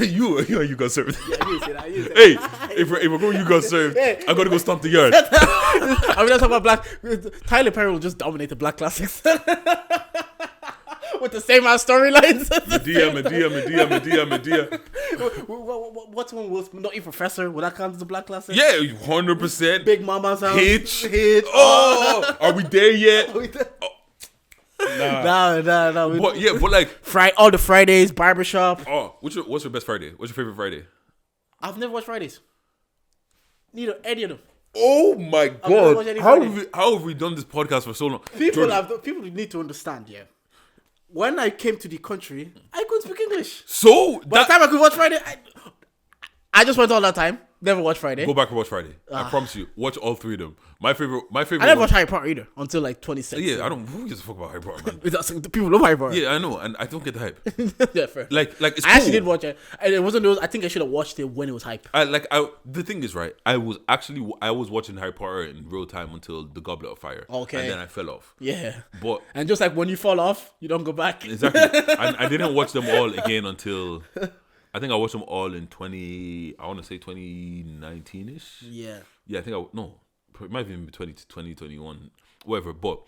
Speaker 1: you got served.
Speaker 2: Yeah, you say that.
Speaker 1: Hey, if we're going, you got served. I gotta go stomp the yard.
Speaker 2: I mean, let's talk about Tyler Perry will just dominate the black classics. with the same ass storylines.
Speaker 1: Medea.
Speaker 2: What's one was Nutty Professor? Would that count as a black classic?
Speaker 1: Yeah, 100%.
Speaker 2: Big Mama's House.
Speaker 1: Hitch.
Speaker 2: Oh,
Speaker 1: Are we there yet?
Speaker 2: No.
Speaker 1: But yeah, but like,
Speaker 2: All the Fridays, Barbershop.
Speaker 1: oh, what's your best Friday? What's your favorite Friday?
Speaker 2: I've never watched Fridays. Neither any of them.
Speaker 1: Oh my
Speaker 2: never
Speaker 1: god!
Speaker 2: watched any
Speaker 1: How
Speaker 2: Friday.
Speaker 1: have we done this podcast for so long?
Speaker 2: People
Speaker 1: Jordan,
Speaker 2: need to understand. Yeah, when I came to the country, I couldn't speak English.
Speaker 1: so
Speaker 2: By the time I could watch Friday, I just went all that time. Never watched Friday.
Speaker 1: go back and watch Friday. I promise you, watch all three of them. My favorite.
Speaker 2: I never watched Harry Potter either until like 26.
Speaker 1: Yeah, I don't. Who gives a fuck about Harry Potter, man?
Speaker 2: People love Harry Potter.
Speaker 1: Yeah, I know, and I don't get the hype.
Speaker 2: Yeah, fair.
Speaker 1: Like it's
Speaker 2: I actually
Speaker 1: cool.
Speaker 2: did watch it, and it wasn't those. I think I should have watched it when it was hype.
Speaker 1: The thing is, right? I was watching Harry Potter in real time until the Goblet of Fire.
Speaker 2: Okay.
Speaker 1: And then I fell off.
Speaker 2: Yeah,
Speaker 1: But
Speaker 2: and just like when you fall off, you don't go back.
Speaker 1: exactly, I didn't watch them all again until I think I watched them all in 2019 ish.
Speaker 2: Yeah.
Speaker 1: Yeah, I think it might even be 2021, whatever. But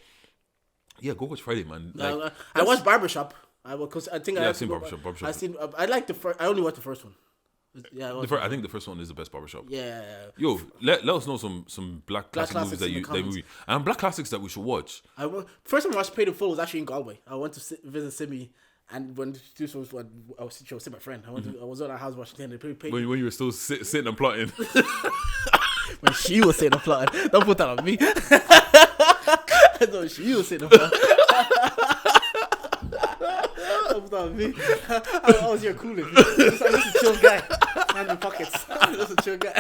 Speaker 1: yeah, go watch Friday, man. Like,
Speaker 2: I watched Barbershop. Because I think
Speaker 1: Yeah,
Speaker 2: I
Speaker 1: I've seen Barbershop.
Speaker 2: I seen. I like the first. I only watched the first one. Yeah,
Speaker 1: I think the first one is the best barbershop.
Speaker 2: Yeah.
Speaker 1: Yo, let us know some black classic movies
Speaker 2: classics
Speaker 1: that
Speaker 2: in the
Speaker 1: you
Speaker 2: comments.
Speaker 1: movie and black classics that we should watch.
Speaker 2: First time I watched Paid in Full was actually in Galway. I went to visit Simi, and when this was what I was with my friend. I was on our house watching. They paid
Speaker 1: When you were still sitting and plotting.
Speaker 2: when she was sitting and plotting. Don't put that on me. No, she was sitting and plotting. Don't put that on me. I was your cooling. I'm just a chill guy. Man in pockets. Just a chill guy.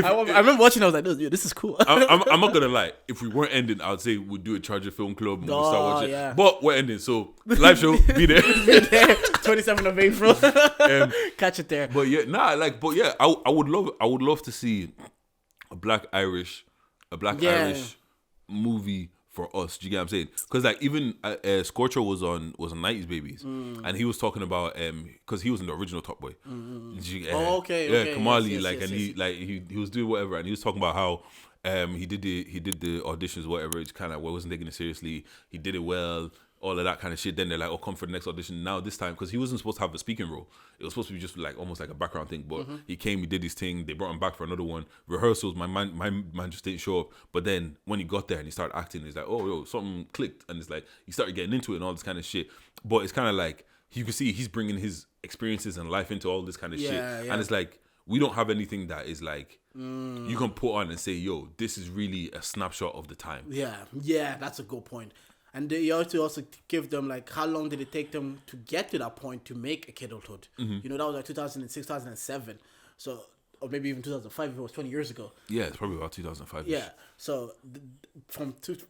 Speaker 2: I remember watching. I was like, "This is cool."
Speaker 1: I'm not gonna lie. If we weren't ending, I would say we'd do a Charger Film Club and we'll start watching.
Speaker 2: Yeah.
Speaker 1: But we're ending, so live show, be there.
Speaker 2: 27th of April. Catch it there.
Speaker 1: But yeah, I would love to see a black Irish movie for us. Do you get what I'm saying? Because like even Scorcho was on 90s Babies, and he was talking about because he was in the original Top Boy.
Speaker 2: Okay.
Speaker 1: Yeah, Kamali
Speaker 2: Yes.
Speaker 1: he was doing whatever, and he was talking about how he did the auditions, whatever. It's kind of wasn't taking it seriously. He did it well. All of that kind of shit. Then they're like, "Oh, come for the next audition." Now this time, because he wasn't supposed to have a speaking role, it was supposed to be just like almost like a background thing. But he came, he did his thing. They brought him back for another one. Rehearsals, my man just didn't show up. But then when he got there and he started acting, he's like, "Oh, yo, something clicked," and it's like he started getting into it and all this kind of shit. But it's kind of like you can see he's bringing his experiences and life into all this kind of shit, and it's like we don't have anything that is like you can put on and say, "Yo, this is really a snapshot of the time."
Speaker 2: Yeah, that's a good point. And you have to also give them, like, how long did it take them to get to that point to make a kidulthood? You know, that was like 2006, 2007. So, or maybe even 2005 if it was 20 years ago.
Speaker 1: Yeah, it's probably about 2005.
Speaker 2: Yeah. So,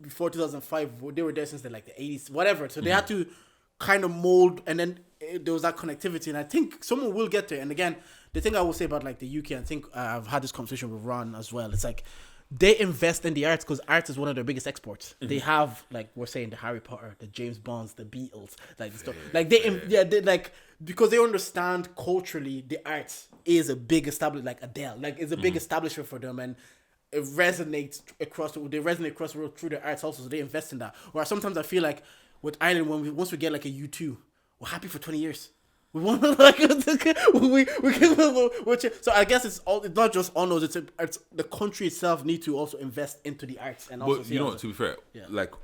Speaker 2: before 2005, they were there since the 80s, whatever. So, they had to kind of mold, and then there was that connectivity. And I think someone will get there. And again, the thing I will say about, like, the UK, I think I've had this conversation with Ron as well. It's like, they invest in the arts because art is one of their biggest exports. They have, like we're saying, the Harry Potter, the James Bonds, the Beatles, like the stuff. Like they like because they understand culturally the arts is a big establishment, like Adele, like it's a big establishment for them, and it resonates across. They resonate across the world through the arts also. So they invest in that. Whereas sometimes I feel like with Ireland, once we get like a U2, we're happy for 20 years. We want like so I guess it's not just on those. It's the country itself need to also invest into the arts and also.
Speaker 1: But you know, to be fair, like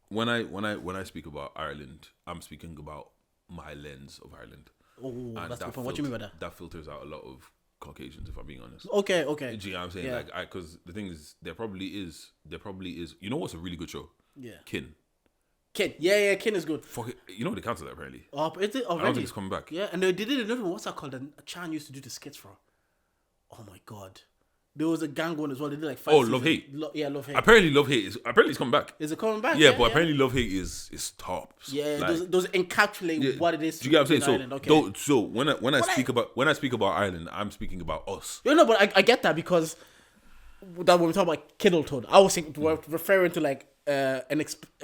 Speaker 1: when I speak about Ireland, I'm speaking about my lens of Ireland.
Speaker 2: Oh, that's the point. What do you mean by that?
Speaker 1: That filters out a lot of Caucasians, if I'm being honest.
Speaker 2: Okay.
Speaker 1: Do you know what I'm saying?
Speaker 2: Yeah.
Speaker 1: Like, because the thing is, there probably is. You know what's a really good show?
Speaker 2: Yeah.
Speaker 1: Kin.
Speaker 2: Yeah, Kin is good.
Speaker 1: Fuck it. You know they cancelled that apparently.
Speaker 2: Oh, is it already?
Speaker 1: I don't think it's coming back.
Speaker 2: Yeah, and they did another one. What's that called? Chan used to do the skits for. Oh my god, there was a gang one as well. They did like 5 seasons.
Speaker 1: Love Hate.
Speaker 2: Love Hate.
Speaker 1: Apparently it's coming back.
Speaker 2: Is it coming back?
Speaker 1: Yeah, but apparently Love Hate is top.
Speaker 2: Yeah,
Speaker 1: like,
Speaker 2: those encapsulate what it is.
Speaker 1: Do you get what I'm saying?
Speaker 2: Ireland. Okay.
Speaker 1: So when I speak about Ireland, I'm speaking about us.
Speaker 2: No, but I get that because that when we talk about kidulthood, I was thinking we're referring to like a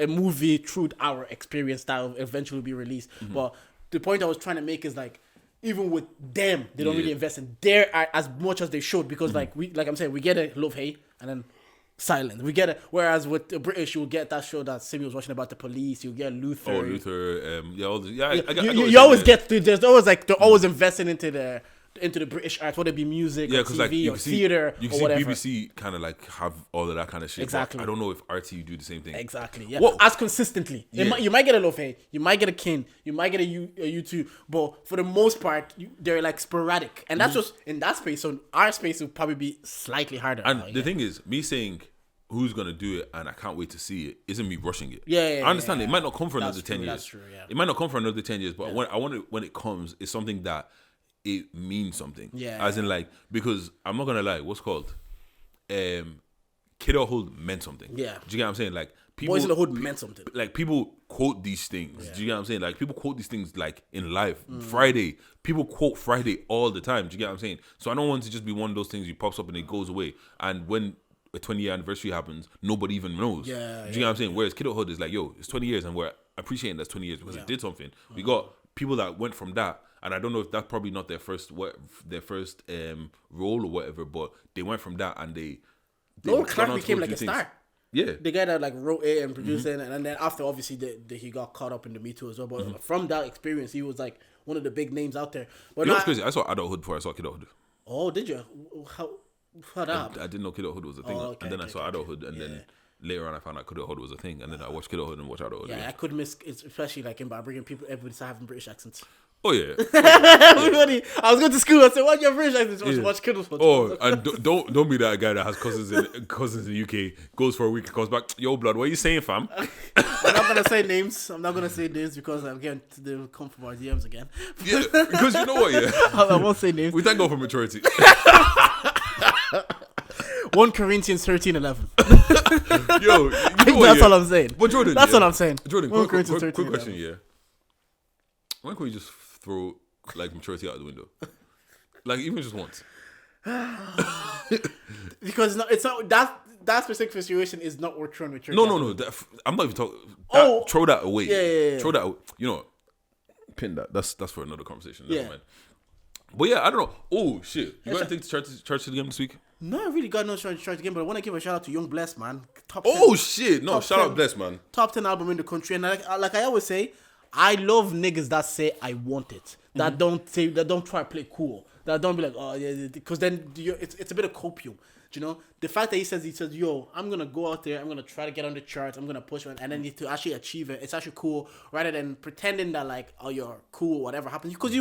Speaker 2: movie through our experience that will eventually be released. But the point I was trying to make is like even with them, they don't really invest in their art as much as they should because like I'm saying, we get a Love Hate and then silent. We get it. Whereas with the British, you'll get that show that Simi was watching about the police. You get Luther.
Speaker 1: Oh, Luther.
Speaker 2: You always get. There's always like they're always investing into the British arts, whether it be music, or TV, or theater,
Speaker 1: you
Speaker 2: or
Speaker 1: see
Speaker 2: whatever.
Speaker 1: BBC kind of like have all of that kind of shit.
Speaker 2: Exactly.
Speaker 1: I don't know if RT do the same thing.
Speaker 2: Exactly. Yeah.
Speaker 1: What?
Speaker 2: As consistently.
Speaker 1: Yeah.
Speaker 2: You might get a Love, you might get a King, you might get a YouTube, but for the most part, they're like sporadic, and that's just in that space. So our space will probably be slightly harder.
Speaker 1: And
Speaker 2: now,
Speaker 1: the thing is, me saying who's gonna do it and I can't wait to see it isn't me rushing it.
Speaker 2: Yeah,
Speaker 1: I understand
Speaker 2: yeah.
Speaker 1: it might not come for
Speaker 2: That's
Speaker 1: another 10
Speaker 2: true,
Speaker 1: years.
Speaker 2: that's true, yeah.
Speaker 1: It might not come for another 10 years, but when it comes, it's something that it means something.
Speaker 2: Yeah.
Speaker 1: As in like, because I'm not gonna lie, what's called Kidulthood meant something.
Speaker 2: Yeah.
Speaker 1: Do you get what I'm saying? Like people,
Speaker 2: Boys in the Hood meant something.
Speaker 1: like people quote these things. Do you get what I'm saying? Like people quote these things like in life. Friday, people quote Friday all the time. Do you get what I'm saying? So I don't want it to just be one of those things you pops up and it goes away. And when a 20-year anniversary happens, nobody even knows.
Speaker 2: Yeah,
Speaker 1: Do you
Speaker 2: yeah.
Speaker 1: get what I'm saying? Whereas Kidulthood is like, yo, it's 20 years and we're appreciating that's 20 years because it did something. We got people that went from that, and I don't know if that's probably not their first role or whatever, but they went from that and they
Speaker 2: Noel
Speaker 1: gone
Speaker 2: Clark
Speaker 1: on to
Speaker 2: became
Speaker 1: go
Speaker 2: like
Speaker 1: do
Speaker 2: a
Speaker 1: things.
Speaker 2: star.
Speaker 1: Yeah.
Speaker 2: The guy that like wrote it and produced it, and then after obviously he got caught up in the Me Too as well. But from that experience, he was like one of the big names out there. But
Speaker 1: You know what's crazy? I saw Adulthood before I saw Kidulthood.
Speaker 2: Oh, did you? How that
Speaker 1: I
Speaker 2: happened?
Speaker 1: didn't know Kidulthood was a thing,
Speaker 2: Oh, okay,
Speaker 1: and then I
Speaker 2: okay,
Speaker 1: saw
Speaker 2: okay.
Speaker 1: Adulthood, and then later on I found out Kidulthood was a thing, and then I watched Kidulthood and watched Adulthood.
Speaker 2: Yeah,
Speaker 1: again.
Speaker 2: I could miss, especially like by bringing everybody to having British accents.
Speaker 1: Oh yeah.
Speaker 2: Everybody, I was going to school. I said, "What your British accents?"
Speaker 1: Yeah.
Speaker 2: Watch Kidulthood.
Speaker 1: Oh, and don't be that guy that has cousins in the UK, goes for a week, comes back. Yo, blood, what are you saying, fam?
Speaker 2: I'm not gonna say names. I'm not gonna say names because I'm getting they'll come from our DMs again.
Speaker 1: Yeah, because you know what? Yeah,
Speaker 2: I won't say names.
Speaker 1: we thank God for maturity.
Speaker 2: 1 Corinthians 13:11.
Speaker 1: Yo, you know what,
Speaker 2: That's
Speaker 1: yeah?
Speaker 2: all I'm saying.
Speaker 1: But Jordan,
Speaker 2: That's
Speaker 1: yeah.
Speaker 2: all I'm saying.
Speaker 1: Jordan,
Speaker 2: 1
Speaker 1: quick
Speaker 2: Corinthians 13:11.
Speaker 1: question, yeah. When can we just throw like maturity out the window? Like even just once.
Speaker 2: Because it's not that specific situation is not worth throwing maturity.
Speaker 1: No. I'm not even talking.
Speaker 2: Oh.
Speaker 1: Throw that away.
Speaker 2: Yeah.
Speaker 1: Throw that. You know, pin that. That's for another conversation. Never
Speaker 2: Yeah.
Speaker 1: mind. But yeah, I don't know. Oh shit! You got anything to church to the game this week?
Speaker 2: No, I really got no chance again, but I want to give a shout out to Young Bless, man. Top 10,
Speaker 1: Oh shit! No,
Speaker 2: top
Speaker 1: shout
Speaker 2: 10
Speaker 1: out Bless, man.
Speaker 2: top 10 album in the country, and like I always say, I love niggas that say I want it, that don't try to play cool, that don't be like, oh yeah, because then it's a bit of copium. You know, the fact that he says, yo, I'm gonna go out there, I'm gonna try to get on the charts, I'm gonna push it, and then to actually achieve it, it's actually cool, rather than pretending that like, oh, you're cool, whatever happens. Because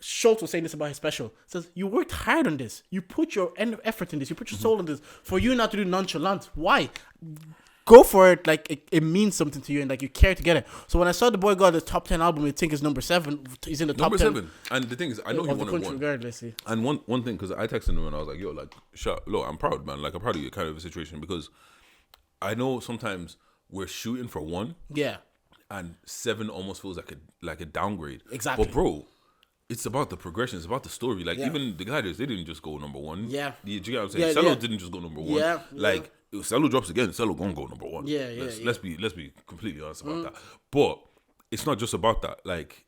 Speaker 2: Schultz was saying this about his special. Says you worked hard on this, you put your effort in this, you put your soul in this. For you not to do nonchalant, why? Go for it, like it means something to you, and like you care to get it. So when I saw the boy got the top 10 album, I think it's number 7. He's in the top
Speaker 1: Number
Speaker 2: 10
Speaker 1: 7. And the thing is, I know he
Speaker 2: of the
Speaker 1: wanted
Speaker 2: country,
Speaker 1: one.
Speaker 2: regardless.
Speaker 1: And one thing, because I texted him and I was like, yo, like, look, I'm proud, man. Like, I'm proud of you, kind of a situation, because I know sometimes we're shooting for 1,
Speaker 2: Yeah,
Speaker 1: and 7 almost feels like a downgrade.
Speaker 2: Exactly.
Speaker 1: But bro, it's about the progression. It's about the story. Like
Speaker 2: Yeah.
Speaker 1: even the Gliders, they didn't just go number 1.
Speaker 2: Yeah.
Speaker 1: Do you get what I'm saying?
Speaker 2: Yeah,
Speaker 1: Cello
Speaker 2: yeah.
Speaker 1: didn't just go number 1.
Speaker 2: Yeah,
Speaker 1: Like if Cello drops again, Cello gonna go number 1.
Speaker 2: Yeah, yeah,
Speaker 1: Let's
Speaker 2: yeah.
Speaker 1: let's be completely honest about that. But it's not just about that. Like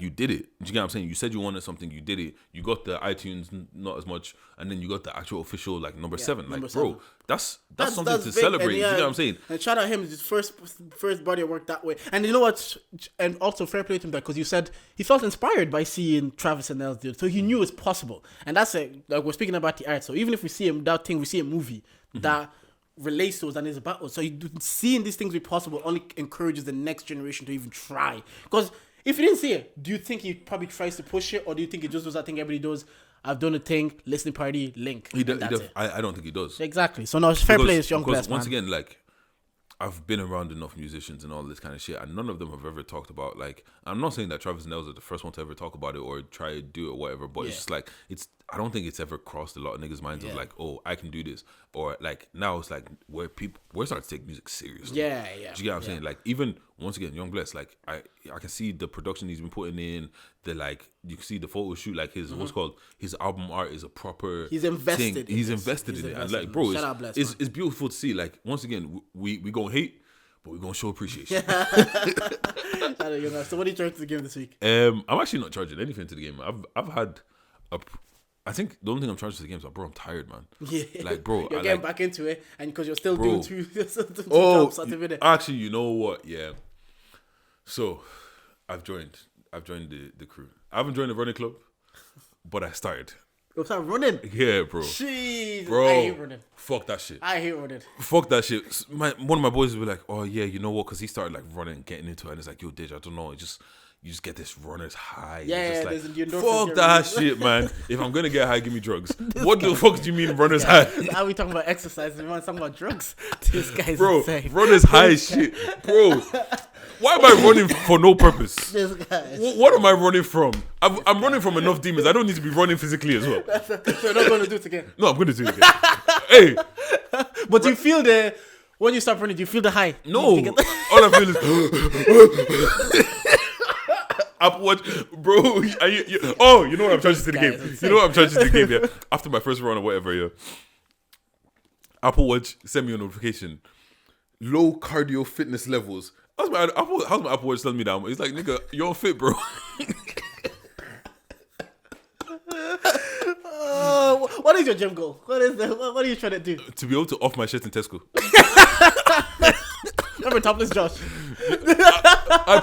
Speaker 1: you did it. Do you get what I'm saying? You said you wanted something, you did it. You got the iTunes, not as much, and then you got the actual official like number 7. Like
Speaker 2: number
Speaker 1: bro,
Speaker 2: 7.
Speaker 1: that's something to
Speaker 2: big,
Speaker 1: celebrate.
Speaker 2: and
Speaker 1: Do you get what I'm saying?
Speaker 2: And shout out him, his first body of work that way. And you know what? And also fair play to him that because you said he felt inspired by seeing Travis and Nels do it, so he knew it's possible. And that's it. Like we're speaking about the art. So even if we see that thing, we see a movie that relates to us and is about us. So seeing these things be possible only encourages the next generation to even try. Because if you didn't see it, do you think he probably tries to push it, or do you think he just does that thing everybody does? I've done a thing, listening party, link.
Speaker 1: I don't think he does.
Speaker 2: Exactly. So no, it's fair play. It's Young
Speaker 1: because
Speaker 2: Bless, man.
Speaker 1: once again, like I've been around enough musicians and all this kind of shit, and none of them have ever talked about like. I'm not saying that Travis and Nels are the first one to ever talk about it or try to do it or whatever, but it's just like I don't think it's ever crossed a lot of niggas' minds of like, oh, I can do this, or like now it's like we're starting to take music seriously.
Speaker 2: Yeah.
Speaker 1: Do you get what I'm saying? Like even once again, Young Bless, like I can see the production he's been putting in. The like you can see the photo shoot, like his what's called his album art is a proper.
Speaker 2: He's invested.
Speaker 1: Thing. He's invested in it, and like bro,
Speaker 2: Shout out Bless,
Speaker 1: it's beautiful to see. Like once again, we gonna hate, but we're gonna show appreciation.
Speaker 2: Shout out Young Bless. So what are you trying to give this week?
Speaker 1: I'm actually not charging anything to the game. I've had I think the only thing I'm trying to the game is like, bro, I'm tired, man.
Speaker 2: Yeah.
Speaker 1: Like, bro,
Speaker 2: you're getting back into it, and because you're still
Speaker 1: bro,
Speaker 2: doing two jobs at the minute.
Speaker 1: Actually, you know what? Yeah. So, I've joined the crew. I haven't joined the running club, but I started.
Speaker 2: You start running?
Speaker 1: Yeah, bro.
Speaker 2: Jeez,
Speaker 1: Bro,
Speaker 2: I hate running.
Speaker 1: fuck that shit.
Speaker 2: I hate running.
Speaker 1: Fuck that shit. One of my boys will be like, oh yeah, you know what? Because he started like running, getting into it, and it's like, yo, Deji, I don't know, you just get this runner's high.
Speaker 2: Yeah,
Speaker 1: just
Speaker 2: there's the endorphins
Speaker 1: fuck
Speaker 2: get
Speaker 1: that
Speaker 2: released.
Speaker 1: shit, man. If I'm gonna get high, give me drugs. What the fuck do you mean runner's high?
Speaker 2: Now we talking about exercise, we want to talk about drugs. This guy's
Speaker 1: Bro,
Speaker 2: insane.
Speaker 1: runner's high shit. Bro, why am I running for no purpose?
Speaker 2: This guy is
Speaker 1: What am I running from? I'm running from enough demons. I don't need to be running physically as well.
Speaker 2: so you're not going to do it again.
Speaker 1: No, I'm going to do it again. Hey,
Speaker 2: But do you feel when you start running, do you feel the high?
Speaker 1: no.
Speaker 2: You
Speaker 1: All I feel is... Apple Watch, bro. You know what I'm charging to the
Speaker 2: guy
Speaker 1: game.
Speaker 2: is insane.
Speaker 1: You know what I'm charging to the game, yeah. After my first run or whatever, yeah. Apple Watch sent me a notification. Low cardio fitness levels. How's my Apple Watch telling me that? He's like, nigga, you're unfit, bro.
Speaker 2: What is your gym goal? What are you trying to do?
Speaker 1: To be able to off my shit in Tesco.
Speaker 2: Remember Topless Josh?
Speaker 1: I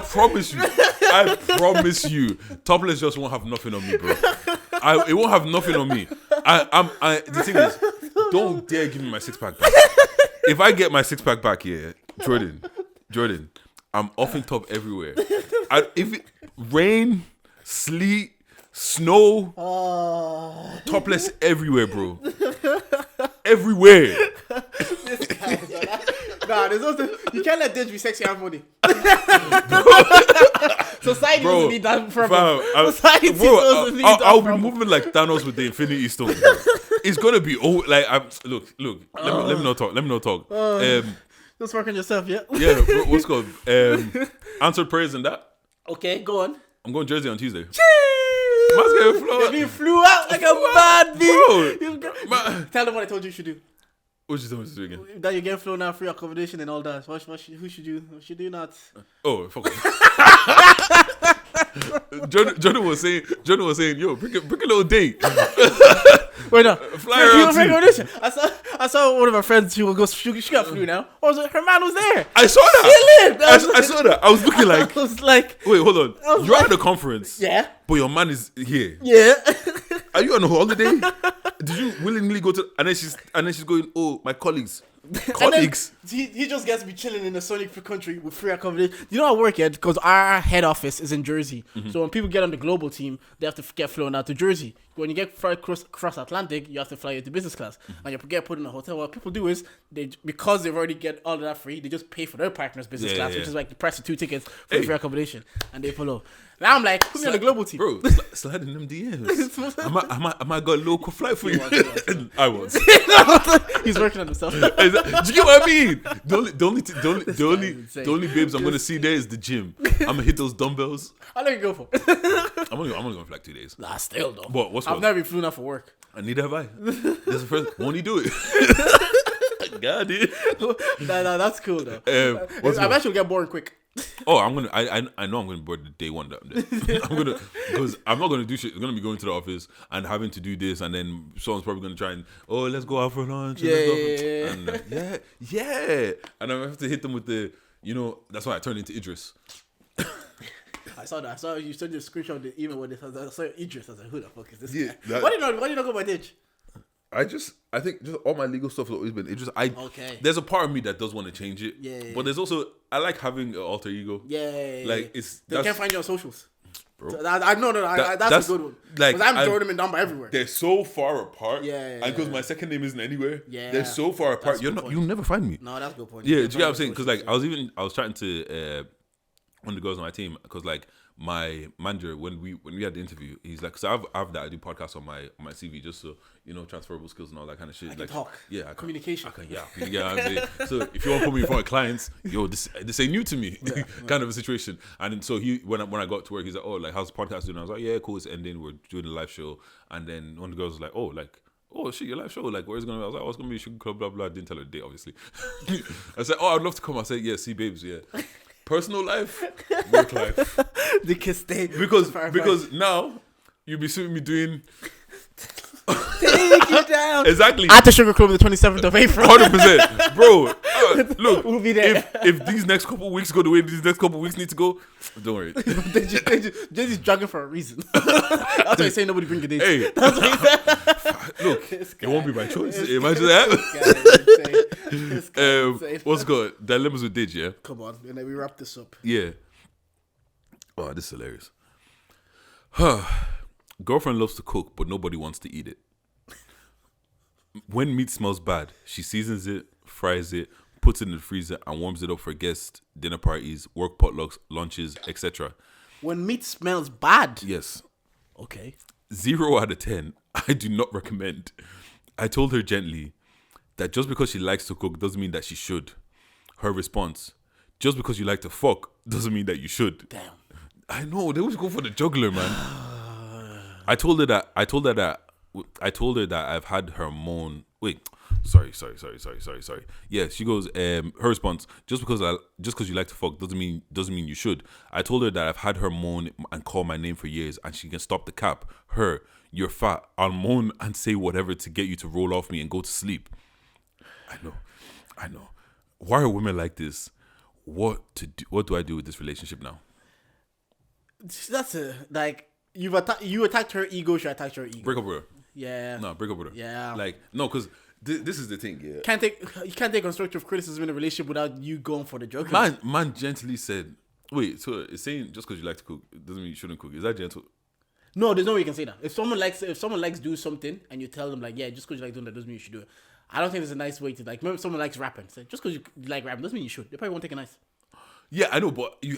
Speaker 1: promise you, Topless just won't have nothing on me, bro. It won't have nothing on me. The thing is, don't dare give me my 6-pack back. If I get my 6-pack back here, Jordan, I'm offing top everywhere. Rain, sleet, snow, topless everywhere, bro. Everywhere.
Speaker 2: This guy is nah, there's also you can't let Deji be sexy and money. Society doesn't need that from Society doesn't need that
Speaker 1: I'll be
Speaker 2: from
Speaker 1: moving like Thanos with the Infinity Stone. Bro. It's gonna be like look. Let me not talk.
Speaker 2: Just work on yourself, yeah.
Speaker 1: Yeah, bro, what's called answered prayers and that.
Speaker 2: Okay, go on.
Speaker 1: I'm going Jersey on Tuesday.
Speaker 2: Man's
Speaker 1: getting flown.
Speaker 2: You flew out like a bad bee. Tell them what I told you you should do.
Speaker 1: What you told me to do again?
Speaker 2: That you get flown out, free accommodation and all that. Who should you not?
Speaker 1: Oh, fuck. Jordan was saying, yo, bring a little date.
Speaker 2: Wait, no.
Speaker 1: Fly around too.
Speaker 2: I saw one of my friends. She got flew now. Her man was there.
Speaker 1: I saw that. I saw that. I was looking like.
Speaker 2: I was like,
Speaker 1: wait, hold on. You're at the conference.
Speaker 2: Yeah.
Speaker 1: But your man is here.
Speaker 2: Yeah.
Speaker 1: Are you on a holiday? Did you willingly go to? And then she's going. Oh, my colleagues. Colleagues.
Speaker 2: He just gets to be chilling in a sonic free country with free accommodation. You know how I work yet? Because our head office is in Jersey.
Speaker 1: Mm-hmm.
Speaker 2: So when people get on the global team, they have to get flown out to Jersey. When you get fly cross Atlantic, you have to fly into business class.
Speaker 1: Mm-hmm.
Speaker 2: And you get put in a hotel. What people do is, because they've already get all of that free, they just pay for their partner's business class, which is like the price of 2 tickets for free accommodation. And they follow. Now I'm like, put me on the global team.
Speaker 1: Bro, slide in them DMs. I might got a local flight for you. I was.
Speaker 2: He's working on himself.
Speaker 1: Do you get what I mean? The only babes I'm gonna see there is the gym. I'm gonna hit those dumbbells.
Speaker 2: How long you go for?
Speaker 1: I'm only going for like 2 days.
Speaker 2: Nah, still though.
Speaker 1: But what's
Speaker 2: I've never been flown out for work.
Speaker 1: And neither have I. This is the first. Won't you do it? God, dude.
Speaker 2: Nah, that's cool though. I bet you'll get bored quick.
Speaker 1: Oh, I know I'm gonna be bored the day one. Because I'm not gonna do shit. I'm gonna be going to the office and having to do this, and then someone's probably gonna try and let's go out for lunch.
Speaker 2: Yeah.
Speaker 1: And and I have to hit them with the that's why I turned into Idris.
Speaker 2: I saw that. I saw you sent the screenshot of the email with this. I saw Idris. I was like, who the fuck is this
Speaker 1: Yeah,
Speaker 2: guy? Why do you not go by Dej?
Speaker 1: I think just all my legal stuff has always been Idris.
Speaker 2: Okay.
Speaker 1: There's a part of me that does want to change it.
Speaker 2: Yeah.
Speaker 1: But there's also I like having an alter ego.
Speaker 2: Yeah.
Speaker 1: Like
Speaker 2: they can't find you on socials.
Speaker 1: Bro.
Speaker 2: So that's a good one.
Speaker 1: Like,
Speaker 2: because I'm Jordan and down by everywhere.
Speaker 1: They're so far apart.
Speaker 2: Yeah.
Speaker 1: And because my second name isn't anywhere.
Speaker 2: Yeah.
Speaker 1: They're so far apart. You'll never find me.
Speaker 2: No, that's a good point.
Speaker 1: Yeah, do you get what I'm saying? Because like I was chatting to one of the girls on my team because like my manager when we had the interview, he's like, so I have that I do podcasts on my CV just so transferable skills and all that kind of shit.
Speaker 2: I can talk.
Speaker 1: Yeah,
Speaker 2: Communication.
Speaker 1: You get what I'm saying? So if you want to put me in front of clients, this ain't new to me, kind of a situation. And so when I got to work, he's like, oh, like how's the podcast doing? I was like, yeah, cool, it's ending. We're doing a live show, and then one of the girls was like, oh shit, your live show, like where's it gonna be? I was like, oh, it's gonna be Sugar Club, blah blah. I didn't tell her the date, obviously. I said, oh, I'd love to come. I said, yeah, see babes, yeah. Personal life, work life.
Speaker 2: They can stay
Speaker 1: Because now you'll be seeing me doing
Speaker 2: Take you down.
Speaker 1: Exactly.
Speaker 2: At the Sugar Club the 27th of April.
Speaker 1: 100%. Bro, look,
Speaker 2: We'll be there.
Speaker 1: if these next couple of weeks go the way these next couple of weeks need to go, don't worry.
Speaker 2: Deji's dragging for a reason. That's why he's saying nobody bring a date.
Speaker 1: Hey,
Speaker 2: That's what he said.
Speaker 1: look, it won't be my choice. Imagine that. What's good? Dilemmas with Deji, yeah?
Speaker 2: Come on, and then we wrap this up.
Speaker 1: Yeah. Oh, this is hilarious. Girlfriend loves to cook, but nobody wants to eat it. When meat smells bad, she seasons it, fries it, puts it in the freezer, and warms it up for guests, dinner parties, work potlucks, lunches, etc.
Speaker 2: When meat smells bad.
Speaker 1: Yes.
Speaker 2: Okay.
Speaker 1: 0 out of 10. I do not recommend. I told her gently that just because she likes to cook doesn't mean that she should. Her response: just because you like to fuck doesn't mean that you should.
Speaker 2: Damn.
Speaker 1: I know, they always go for the juggler, man. I told her that I've had her moan. Wait, sorry. Yeah, she goes. Her response: just because you like to fuck doesn't mean you should. I told her that I've had her moan and call my name for years, and she can stop the cap. Her, you're fat. I'll moan and say whatever to get you to roll off me and go to sleep. I know. Why are women like this? What do I do with this relationship now?
Speaker 2: That's you attacked her ego. She attacked your ego.
Speaker 1: Break up with her.
Speaker 2: Yeah.
Speaker 1: No, break up with her.
Speaker 2: Yeah.
Speaker 1: No, because this is the thing. Yeah.
Speaker 2: You can't take constructive criticism in a relationship without you going for the joke.
Speaker 1: Man gently said, wait, so it's saying just because you like to cook doesn't mean you shouldn't cook. Is that gentle?
Speaker 2: No, there's no way you can say that. If someone likes do something and you tell them like, yeah, just because you like doing that doesn't mean you should do it. I don't think there's a nice way to like. Maybe someone likes rapping. So just because you like rapping doesn't mean you should. They probably won't take it nice.
Speaker 1: Yeah, I know, but there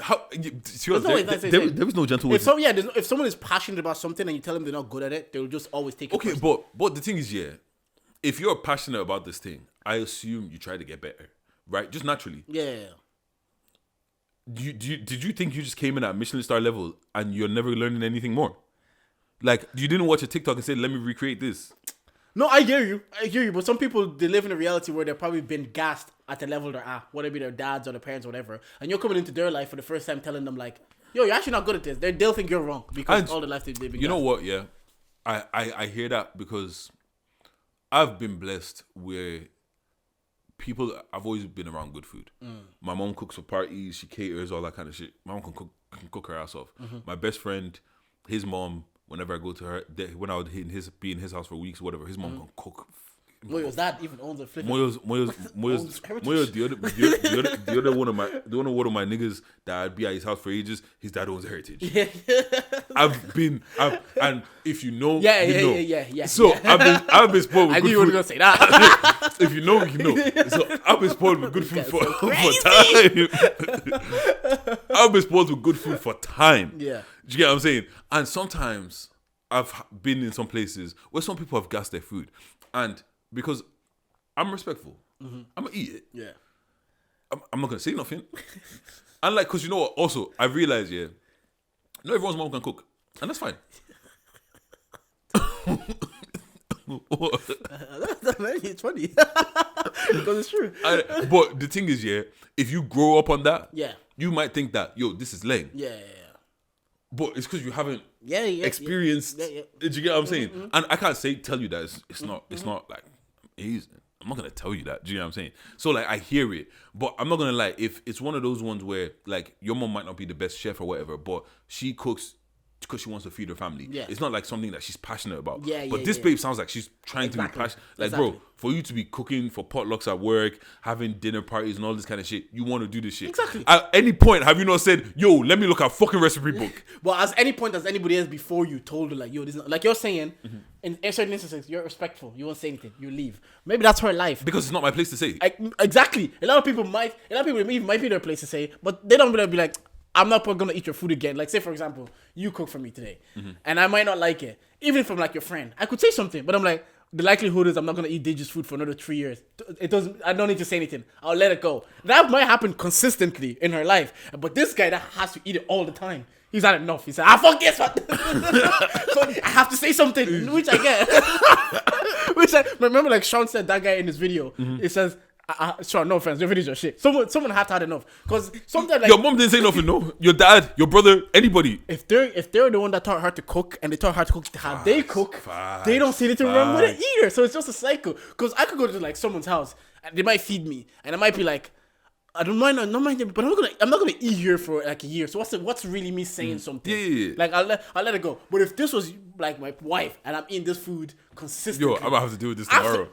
Speaker 1: was no gentle way.
Speaker 2: If someone is passionate about something and you tell them they're not good at it, they'll just always take it.
Speaker 1: Okay, but the thing is, yeah, if you're passionate about this thing, I assume you try to get better, right? Just naturally.
Speaker 2: Yeah.
Speaker 1: Did you think you just came in at Michelin star level and you're never learning anything more? Like, you didn't watch a TikTok and say, "Let me recreate this."
Speaker 2: No, I hear you. But some people, they live in a reality where they've probably been gassed at the level they're at, whether it be their dads or their parents or whatever. And you're coming into their life for the first time telling them like, yo, you're actually not good at this. They'll think you're wrong because all the life they've been gassed.
Speaker 1: You know what, yeah? I hear that because I've been blessed where I've always been around good food. My mom cooks for parties, she caters, all that kind of shit. My mom can cook her ass off. My best friend, his mom, whenever I go to her, when I would be in his house for weeks, whatever, his mom can cook.
Speaker 2: Moyo's dad even owns a flip.
Speaker 1: Moyo's the other one of my niggas that I'd be at his house for ages. His dad owns Heritage. Yeah. And if you know, you know. So I've been spoiled with good food.
Speaker 2: I knew you were gonna say that.
Speaker 1: If you know, you know. So I've been spoiled with good food for time. I've been spoiled with good food for time.
Speaker 2: Yeah.
Speaker 1: Do you get what I'm saying? And sometimes I've been in some places where some people have gassed their food, and because I'm respectful, I'm gonna eat it.
Speaker 2: Yeah.
Speaker 1: I'm not gonna say nothing. And like, cause you know what? Also, I realized, yeah, not everyone's mom can cook, and that's fine.
Speaker 2: It's funny because it's true.
Speaker 1: But the thing is, yeah, if you grow up on that,
Speaker 2: Yeah.
Speaker 1: you might think that, yo, this is lame.
Speaker 2: Yeah.
Speaker 1: But it's because you haven't
Speaker 2: Yeah.
Speaker 1: experienced.
Speaker 2: Yeah.
Speaker 1: Did you get what I'm saying? And I can't tell you that it's not like easy. I'm not gonna tell you that. Do you know what I'm saying? So like, I hear it, but I'm not gonna lie. If it's one of those ones where like your mom might not be the best chef or whatever, but she cooks because she wants to feed her family.
Speaker 2: Yeah.
Speaker 1: It's not like something that she's passionate about.
Speaker 2: Yeah,
Speaker 1: but
Speaker 2: yeah,
Speaker 1: this
Speaker 2: yeah.
Speaker 1: babe sounds like she's trying to be passionate. Like, bro,
Speaker 2: Exactly.
Speaker 1: for you to be cooking for potlucks at work, having dinner parties and all this kind of shit, you want to do this shit.
Speaker 2: Exactly.
Speaker 1: At any point, have you not said, yo, let me look at fucking recipe book?
Speaker 2: But at any point, has anybody else before you told her like, yo, this is not, like you're saying, in certain instances, you're respectful. You won't say anything. You leave. Maybe that's her life.
Speaker 1: Because it's not my place to say.
Speaker 2: Exactly. A lot of people might be their place to say, but they don't really be like, I'm not gonna eat your food again. Like, say for example, you cook for me today, and I might not like it. Even if I'm like your friend, I could say something, but I'm like, the likelihood is I'm not gonna eat Deji's food for another 3 years. It doesn't. I don't need to say anything. I'll let it go. That might happen consistently in her life, but this guy that has to eat it all the time, he's had enough. He said, fuck this one. So I have to say something, which I get. Which I remember, like Sean said, that guy in his video, it says, Sure, no offense, your videos are shit. Someone had to had enough because sometimes like
Speaker 1: Your mom didn't say nothing, no. Your dad, your brother, anybody.
Speaker 2: if they're the one that taught her to cook and they taught her to cook how they cook, they don't see anything wrong with it either. So it's just a cycle. Because I could go to like someone's house and they might feed me and I might be like, I don't mind, but I'm not gonna eat here for like a year. So what's really me saying something?
Speaker 1: Yeah.
Speaker 2: Like I'll let it go. But if this was like my wife and I'm eating this food consistently,
Speaker 1: Yo, I'm gonna have to deal with this tomorrow.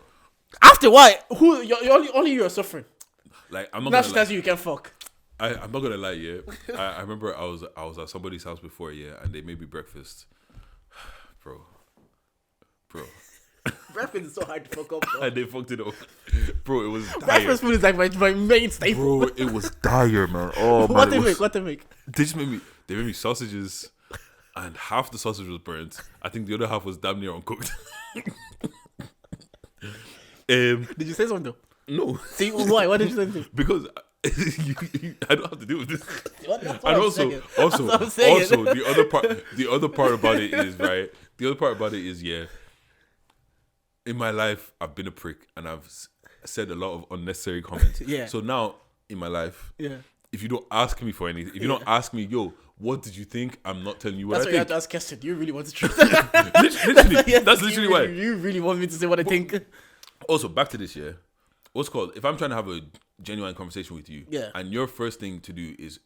Speaker 2: After why? Who only you are suffering?
Speaker 1: Like I'm not
Speaker 2: Now
Speaker 1: gonna
Speaker 2: she
Speaker 1: lie.
Speaker 2: tells you can fuck.
Speaker 1: I'm not gonna lie, yeah. I remember I was at somebody's house before, yeah, and they made me breakfast. Bro.
Speaker 2: Breakfast is so hard to fuck up. Bro.
Speaker 1: And they fucked it up. Bro, it was dire.
Speaker 2: Breakfast food is like my main staple.
Speaker 1: Bro, it was dire, man. Oh man.
Speaker 2: What they make?
Speaker 1: They just made me sausages, and half the sausage was burnt. I think the other half was damn near uncooked.
Speaker 2: Did you say something though?
Speaker 1: No.
Speaker 2: See why? What did you say something?
Speaker 1: Because I don't have to deal with this.
Speaker 2: That's what
Speaker 1: And
Speaker 2: I'm
Speaker 1: also,
Speaker 2: saying.
Speaker 1: also,
Speaker 2: That's what I'm saying.
Speaker 1: also, the other part about it is right. The other part about it is yeah. In my life, I've been a prick and I've said a lot of unnecessary comments.
Speaker 2: Yeah.
Speaker 1: So now in my life,
Speaker 2: Yeah.
Speaker 1: if you don't ask me for anything, if you don't ask me, yo, what did you think? I'm not telling you what
Speaker 2: That's
Speaker 1: I
Speaker 2: why you have
Speaker 1: think.
Speaker 2: to ask question. You really want to truth.
Speaker 1: Literally, that's literally why.
Speaker 2: You really want me to say what I think.
Speaker 1: Also, back to this, yeah. What's called? If I'm trying to have a genuine conversation with you,
Speaker 2: Yeah.
Speaker 1: and your first thing to do is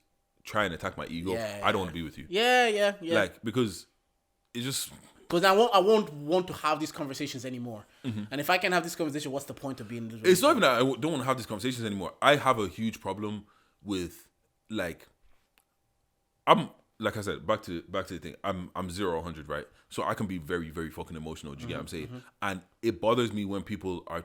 Speaker 1: try and attack my ego,
Speaker 2: Yeah.
Speaker 1: I don't want to be with you.
Speaker 2: Yeah.
Speaker 1: Like, because it's just,
Speaker 2: Because I won't want to have these conversations anymore. And if I can have this conversation, what's the point of being in this
Speaker 1: it's not
Speaker 2: relationship?
Speaker 1: even that I don't want to have these conversations anymore. I have a huge problem with, like, like I said, back to the thing. I'm 0 100, right? So I can be very, very fucking emotional. Do you get what I'm saying? And it bothers me when people are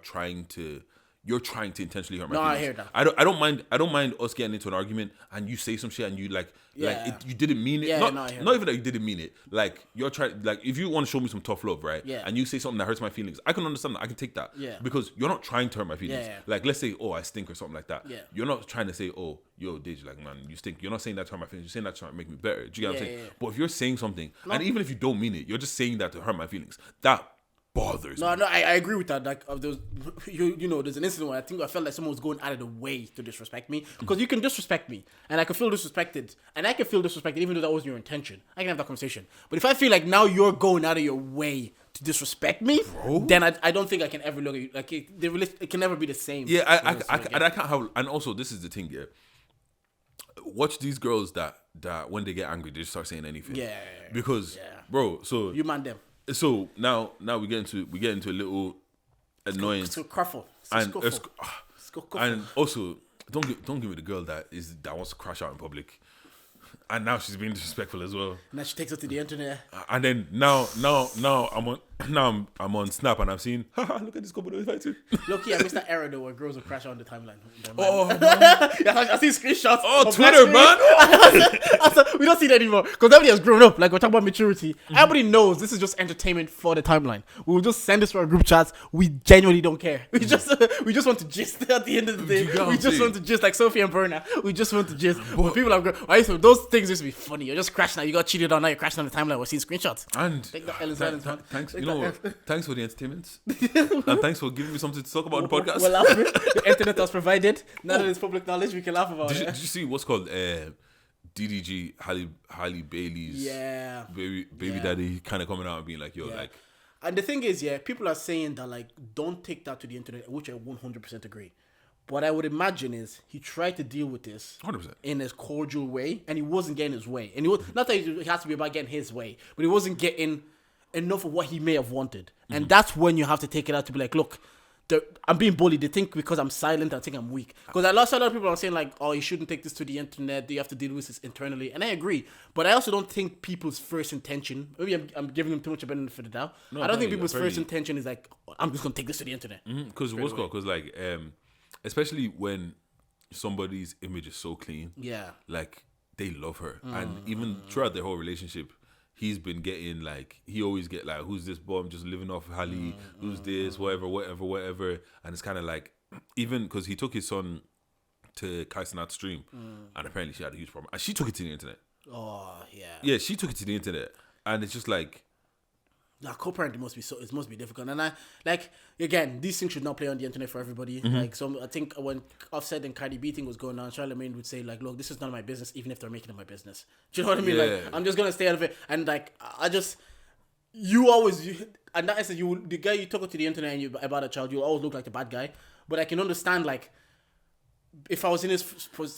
Speaker 1: you're trying to intentionally hurt my
Speaker 2: No,
Speaker 1: feelings.
Speaker 2: I hear that.
Speaker 1: I don't mind us getting into an argument and you say some shit and you
Speaker 2: Yeah.
Speaker 1: you didn't mean it.
Speaker 2: Yeah,
Speaker 1: not
Speaker 2: no, I hear
Speaker 1: not even that you didn't mean it. Like you're trying, like if you want to show me some tough love, right?
Speaker 2: Yeah.
Speaker 1: And you say something that hurts my feelings, I can understand that. I can take that.
Speaker 2: Yeah.
Speaker 1: Because you're not trying to hurt my feelings.
Speaker 2: Yeah.
Speaker 1: Like let's say, oh, I stink or something like that.
Speaker 2: Yeah.
Speaker 1: You're not trying to say, oh, yo, Deji, like man, you stink. You're not saying that to hurt my feelings. You're saying that to try to make me better. Do you get what I'm saying?
Speaker 2: Yeah.
Speaker 1: But if you're saying something, and even if you don't mean it, you're just saying that to hurt my feelings. That bothers me.
Speaker 2: No, I agree with that. Like, of those, you know, there's an incident where I felt like someone was going out of the way to disrespect me. Because you can disrespect me, and I can feel disrespected, and I can feel disrespected even though that wasn't your intention. I can have that conversation. But if I feel like now you're going out of your way to disrespect me, then I don't think I can ever look at you like it can never be the same.
Speaker 1: Yeah, I can't have. And also, this is the thing. Yeah, watch these girls that when they get angry, they just start saying anything.
Speaker 2: Yeah.
Speaker 1: Because, bro, so
Speaker 2: You man them.
Speaker 1: so now we get into a little annoyance.
Speaker 2: So Crawford.
Speaker 1: And
Speaker 2: Scuffle.
Speaker 1: and also don't give me the girl that wants to crash out in public, and now she's being disrespectful as well.
Speaker 2: Now she takes it to the internet.
Speaker 1: And then now I'm on Snap and I'm seeing, haha, look at this couple that fighting.
Speaker 2: Look, I missed that era though where girls would crash out on the timeline.
Speaker 1: Oh,
Speaker 2: Yeah, I see screenshots.
Speaker 1: oh,
Speaker 2: of
Speaker 1: Twitter,
Speaker 2: black
Speaker 1: man.
Speaker 2: we don't see that anymore because everybody has grown up. Like we're talking about maturity. Everybody knows this is just entertainment for the timeline. We will just send this to our group chats. We genuinely don't care. We just want to gist at the end of the day.
Speaker 1: You get what
Speaker 2: We
Speaker 1: I'm
Speaker 2: just
Speaker 1: saying?
Speaker 2: want to gist like Sophie and Berna. We just want to gist. But people have grown. Those things used to be funny. You're just crashing out. You got cheated on. Now you're crashing on the timeline. We're seeing screenshots.
Speaker 1: And
Speaker 2: Take that L in silence, man.
Speaker 1: thanks,
Speaker 2: Take
Speaker 1: you know,
Speaker 2: that L.
Speaker 1: thanks for the entertainment, and thanks for giving me something to talk about on the podcast.
Speaker 2: We're laughing. The internet has provided. Now that it's public knowledge, we can laugh about
Speaker 1: Did
Speaker 2: it.
Speaker 1: you see what's called DDG Halle Bailey's
Speaker 2: Yeah.
Speaker 1: baby
Speaker 2: Yeah.
Speaker 1: daddy kind of coming out and being like, yo,
Speaker 2: Yeah.
Speaker 1: like,
Speaker 2: And the thing is, people are saying that like don't take that to the internet, which I 100% agree. What I would imagine is he tried to deal with this
Speaker 1: 100%.
Speaker 2: in a cordial way, and he wasn't getting his way. And he was not that it has to be about getting his way, but he wasn't getting enough of what he may have wanted. And that's when you have to take it out to be like, look, I'm being bullied. They think because I'm silent, I think I'm weak. Because a lot of people are saying like, oh, you shouldn't take this to the internet. You have to deal with this internally. And I agree. But I also don't think people's first intention, maybe I'm giving them too much of a benefit for the doubt.
Speaker 1: No,
Speaker 2: I don't think
Speaker 1: apparently-
Speaker 2: people's first
Speaker 1: apparently-
Speaker 2: intention is like, I'm just going to take this to the internet.
Speaker 1: because what's called, because like, especially when somebody's image is so clean,
Speaker 2: Yeah.
Speaker 1: like they love her, and even throughout their whole relationship, he's been getting like, he always get like, who's this bum just living off Halle, who's this, whatever, and it's kind of like, even because he took his son to Kaisenat stream, and apparently she had a huge problem, and she took it to the internet.
Speaker 2: Oh, yeah.
Speaker 1: Yeah, she took it to the internet, and it's just like,
Speaker 2: Nah, co-parenting must be difficult, and I like again these things should not play on the internet for everybody.
Speaker 1: Mm-hmm.
Speaker 2: Like I think when Offset and Cardi B thing was going on, Charlamagne would say like, "Look, this is none of my business, even if they're making it my business." Do you know what I mean?
Speaker 1: Yeah.
Speaker 2: Like I'm just gonna stay out of it, and like and that is the guy you talk to the internet and you about a child, you always look like the bad guy. But I can understand like if I was in his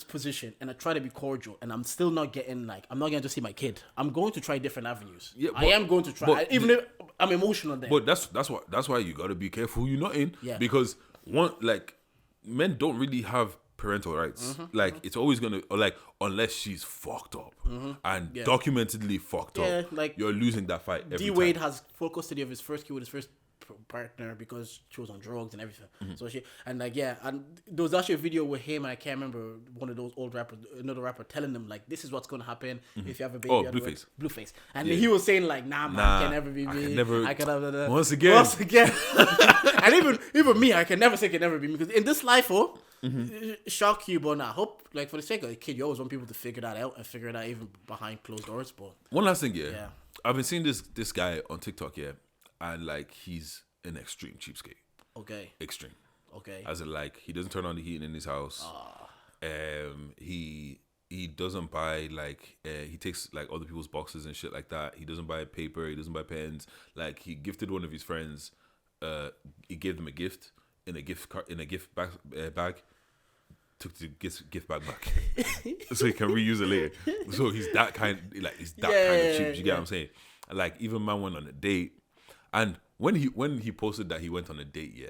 Speaker 2: position and I try to be cordial and I'm still not getting like I'm not going to just see my kid. I'm going to try different avenues. Yeah, I am going to try, even if I'm emotional. There,
Speaker 1: but that's why you got to be careful who you're not in.
Speaker 2: Yeah.
Speaker 1: Because men don't really have parental rights. It's always gonna unless she's fucked up and documentedly fucked up. Like you're losing that fight.
Speaker 2: D Wade has full custody of his first kid with his first partner because she was on drugs and everything. So and there was actually a video with him, and I can't remember, one of those old rappers, another rapper telling them like, this is what's gonna happen if you have a baby. Blueface, and he was saying like, nah, I can never be me. I can never once again. And even me, I can never say can never be me, because in this life, shock you, but I hope like for the sake of the kid, you always want people to figure that out and figure it out even behind closed doors. But
Speaker 1: one last thing, I've been seeing this guy on TikTok, and like he's an extreme cheapskate.
Speaker 2: Okay.
Speaker 1: Extreme.
Speaker 2: Okay.
Speaker 1: As in like he doesn't turn on the heating in his house. He doesn't buy he takes like other people's boxes and shit like that. He doesn't buy paper. He doesn't buy pens. Like he gifted one of his friends. He gave them a gift in a gift bag. Took the gift bag back, so he can reuse it later. So he's that kind of cheap. You get what I'm saying? Like even man went on a date. And when he posted that he went on a date,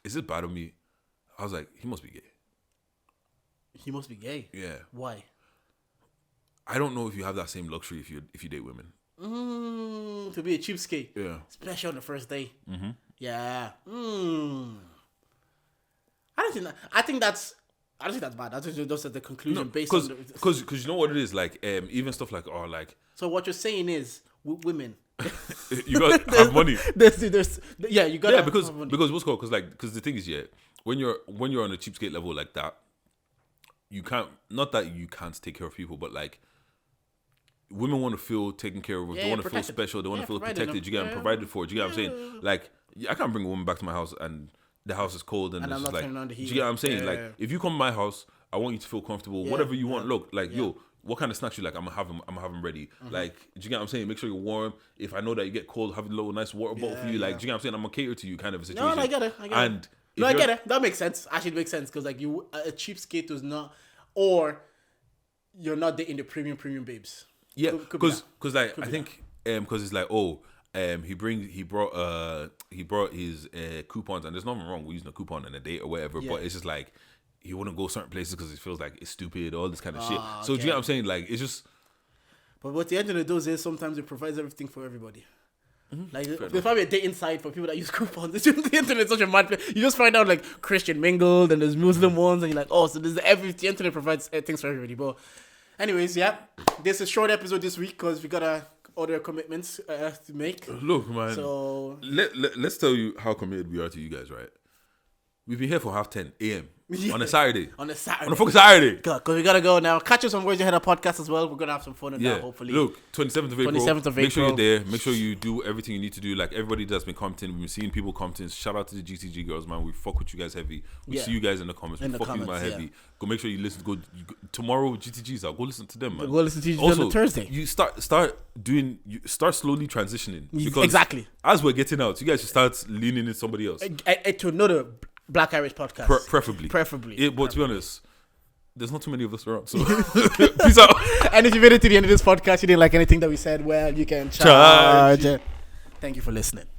Speaker 1: is it bad of me? I was like, he must be gay.
Speaker 2: He must be gay.
Speaker 1: Yeah.
Speaker 2: Why?
Speaker 1: I don't know if you have that same luxury if you date women.
Speaker 2: To be a cheapskate.
Speaker 1: Yeah.
Speaker 2: Especially on the first day. Yeah. I think that's bad. I think that's the conclusion based on
Speaker 1: because you know what it is like. Even stuff like
Speaker 2: So what you're saying is women.
Speaker 1: You got to have money.
Speaker 2: You got to
Speaker 1: because
Speaker 2: have money.
Speaker 1: because what's called because the thing is when you're on a cheapskate level like that, you can't, not that you can't take care of people, but like women want to feel taken care of. They want to feel special. They want to feel protected. You get them provided for. Do you get what I'm saying? Like I can't bring a woman back to my house and the house is cold and it's
Speaker 2: I'm not
Speaker 1: like,
Speaker 2: turning on the heat.
Speaker 1: do you get what I'm saying? If you come to my house, I want you to feel comfortable. Whatever you want. Look, yo, what kind of snacks you like? I'm gonna have them ready. Like, do you get what I'm saying? Make sure you're warm. If I know that you get cold, have a little nice water bottle for you. Like, do you get what I'm saying? I'm gonna cater to you, kind of a situation.
Speaker 2: No, I get it. I get it. That makes sense. Actually, it makes sense because like a cheapskate was not, or you're not dating the premium babes.
Speaker 1: Yeah, because like I think because it's like he brought his coupons, and there's nothing wrong with using a coupon on a date or whatever, but it's just like he wouldn't go certain places because it feels like it's stupid, all this kind of shit. So do you get what I'm saying? Like it's just.
Speaker 2: But what the internet does is sometimes it provides everything for everybody. Like there's probably a dating site for people that use coupons. It's just, the internet is such a mad place. You just find out like Christian mingled and there's Muslim ones, and you're like, oh, so there's the internet provides things for everybody. But anyways, this is a short episode this week because we got other commitments to make.
Speaker 1: Look, man.
Speaker 2: So
Speaker 1: let's tell you how committed we are to you guys, right? We've been here for 10:30 a.m. on a Saturday. On a fucking Saturday.
Speaker 2: Because we got to go now. Catch us on Words Ahead of podcast as well. We're going to have some fun in that, hopefully.
Speaker 1: Look, 27th of April. Make sure you're there. Make sure you do everything you need to do. Like everybody that's been commenting. We've been seeing people commenting. Shout out to the GTG girls, man. We fuck with you guys heavy. We see you guys in the comments. We fuck you, man, heavy. Go make sure you listen. Tomorrow, GTG's out. Go listen to them, man.
Speaker 2: Go listen to GTG's on Thursday.
Speaker 1: You start slowly transitioning. Because
Speaker 2: exactly.
Speaker 1: As we're getting out, you guys should start leaning in somebody else.
Speaker 2: To another Black Irish podcast. Preferably.
Speaker 1: Yeah, but to be honest, there's not too many of us around. So peace out.
Speaker 2: And if you made it to the end of this podcast, you didn't like anything that we said, well, you can charge. Thank you for listening.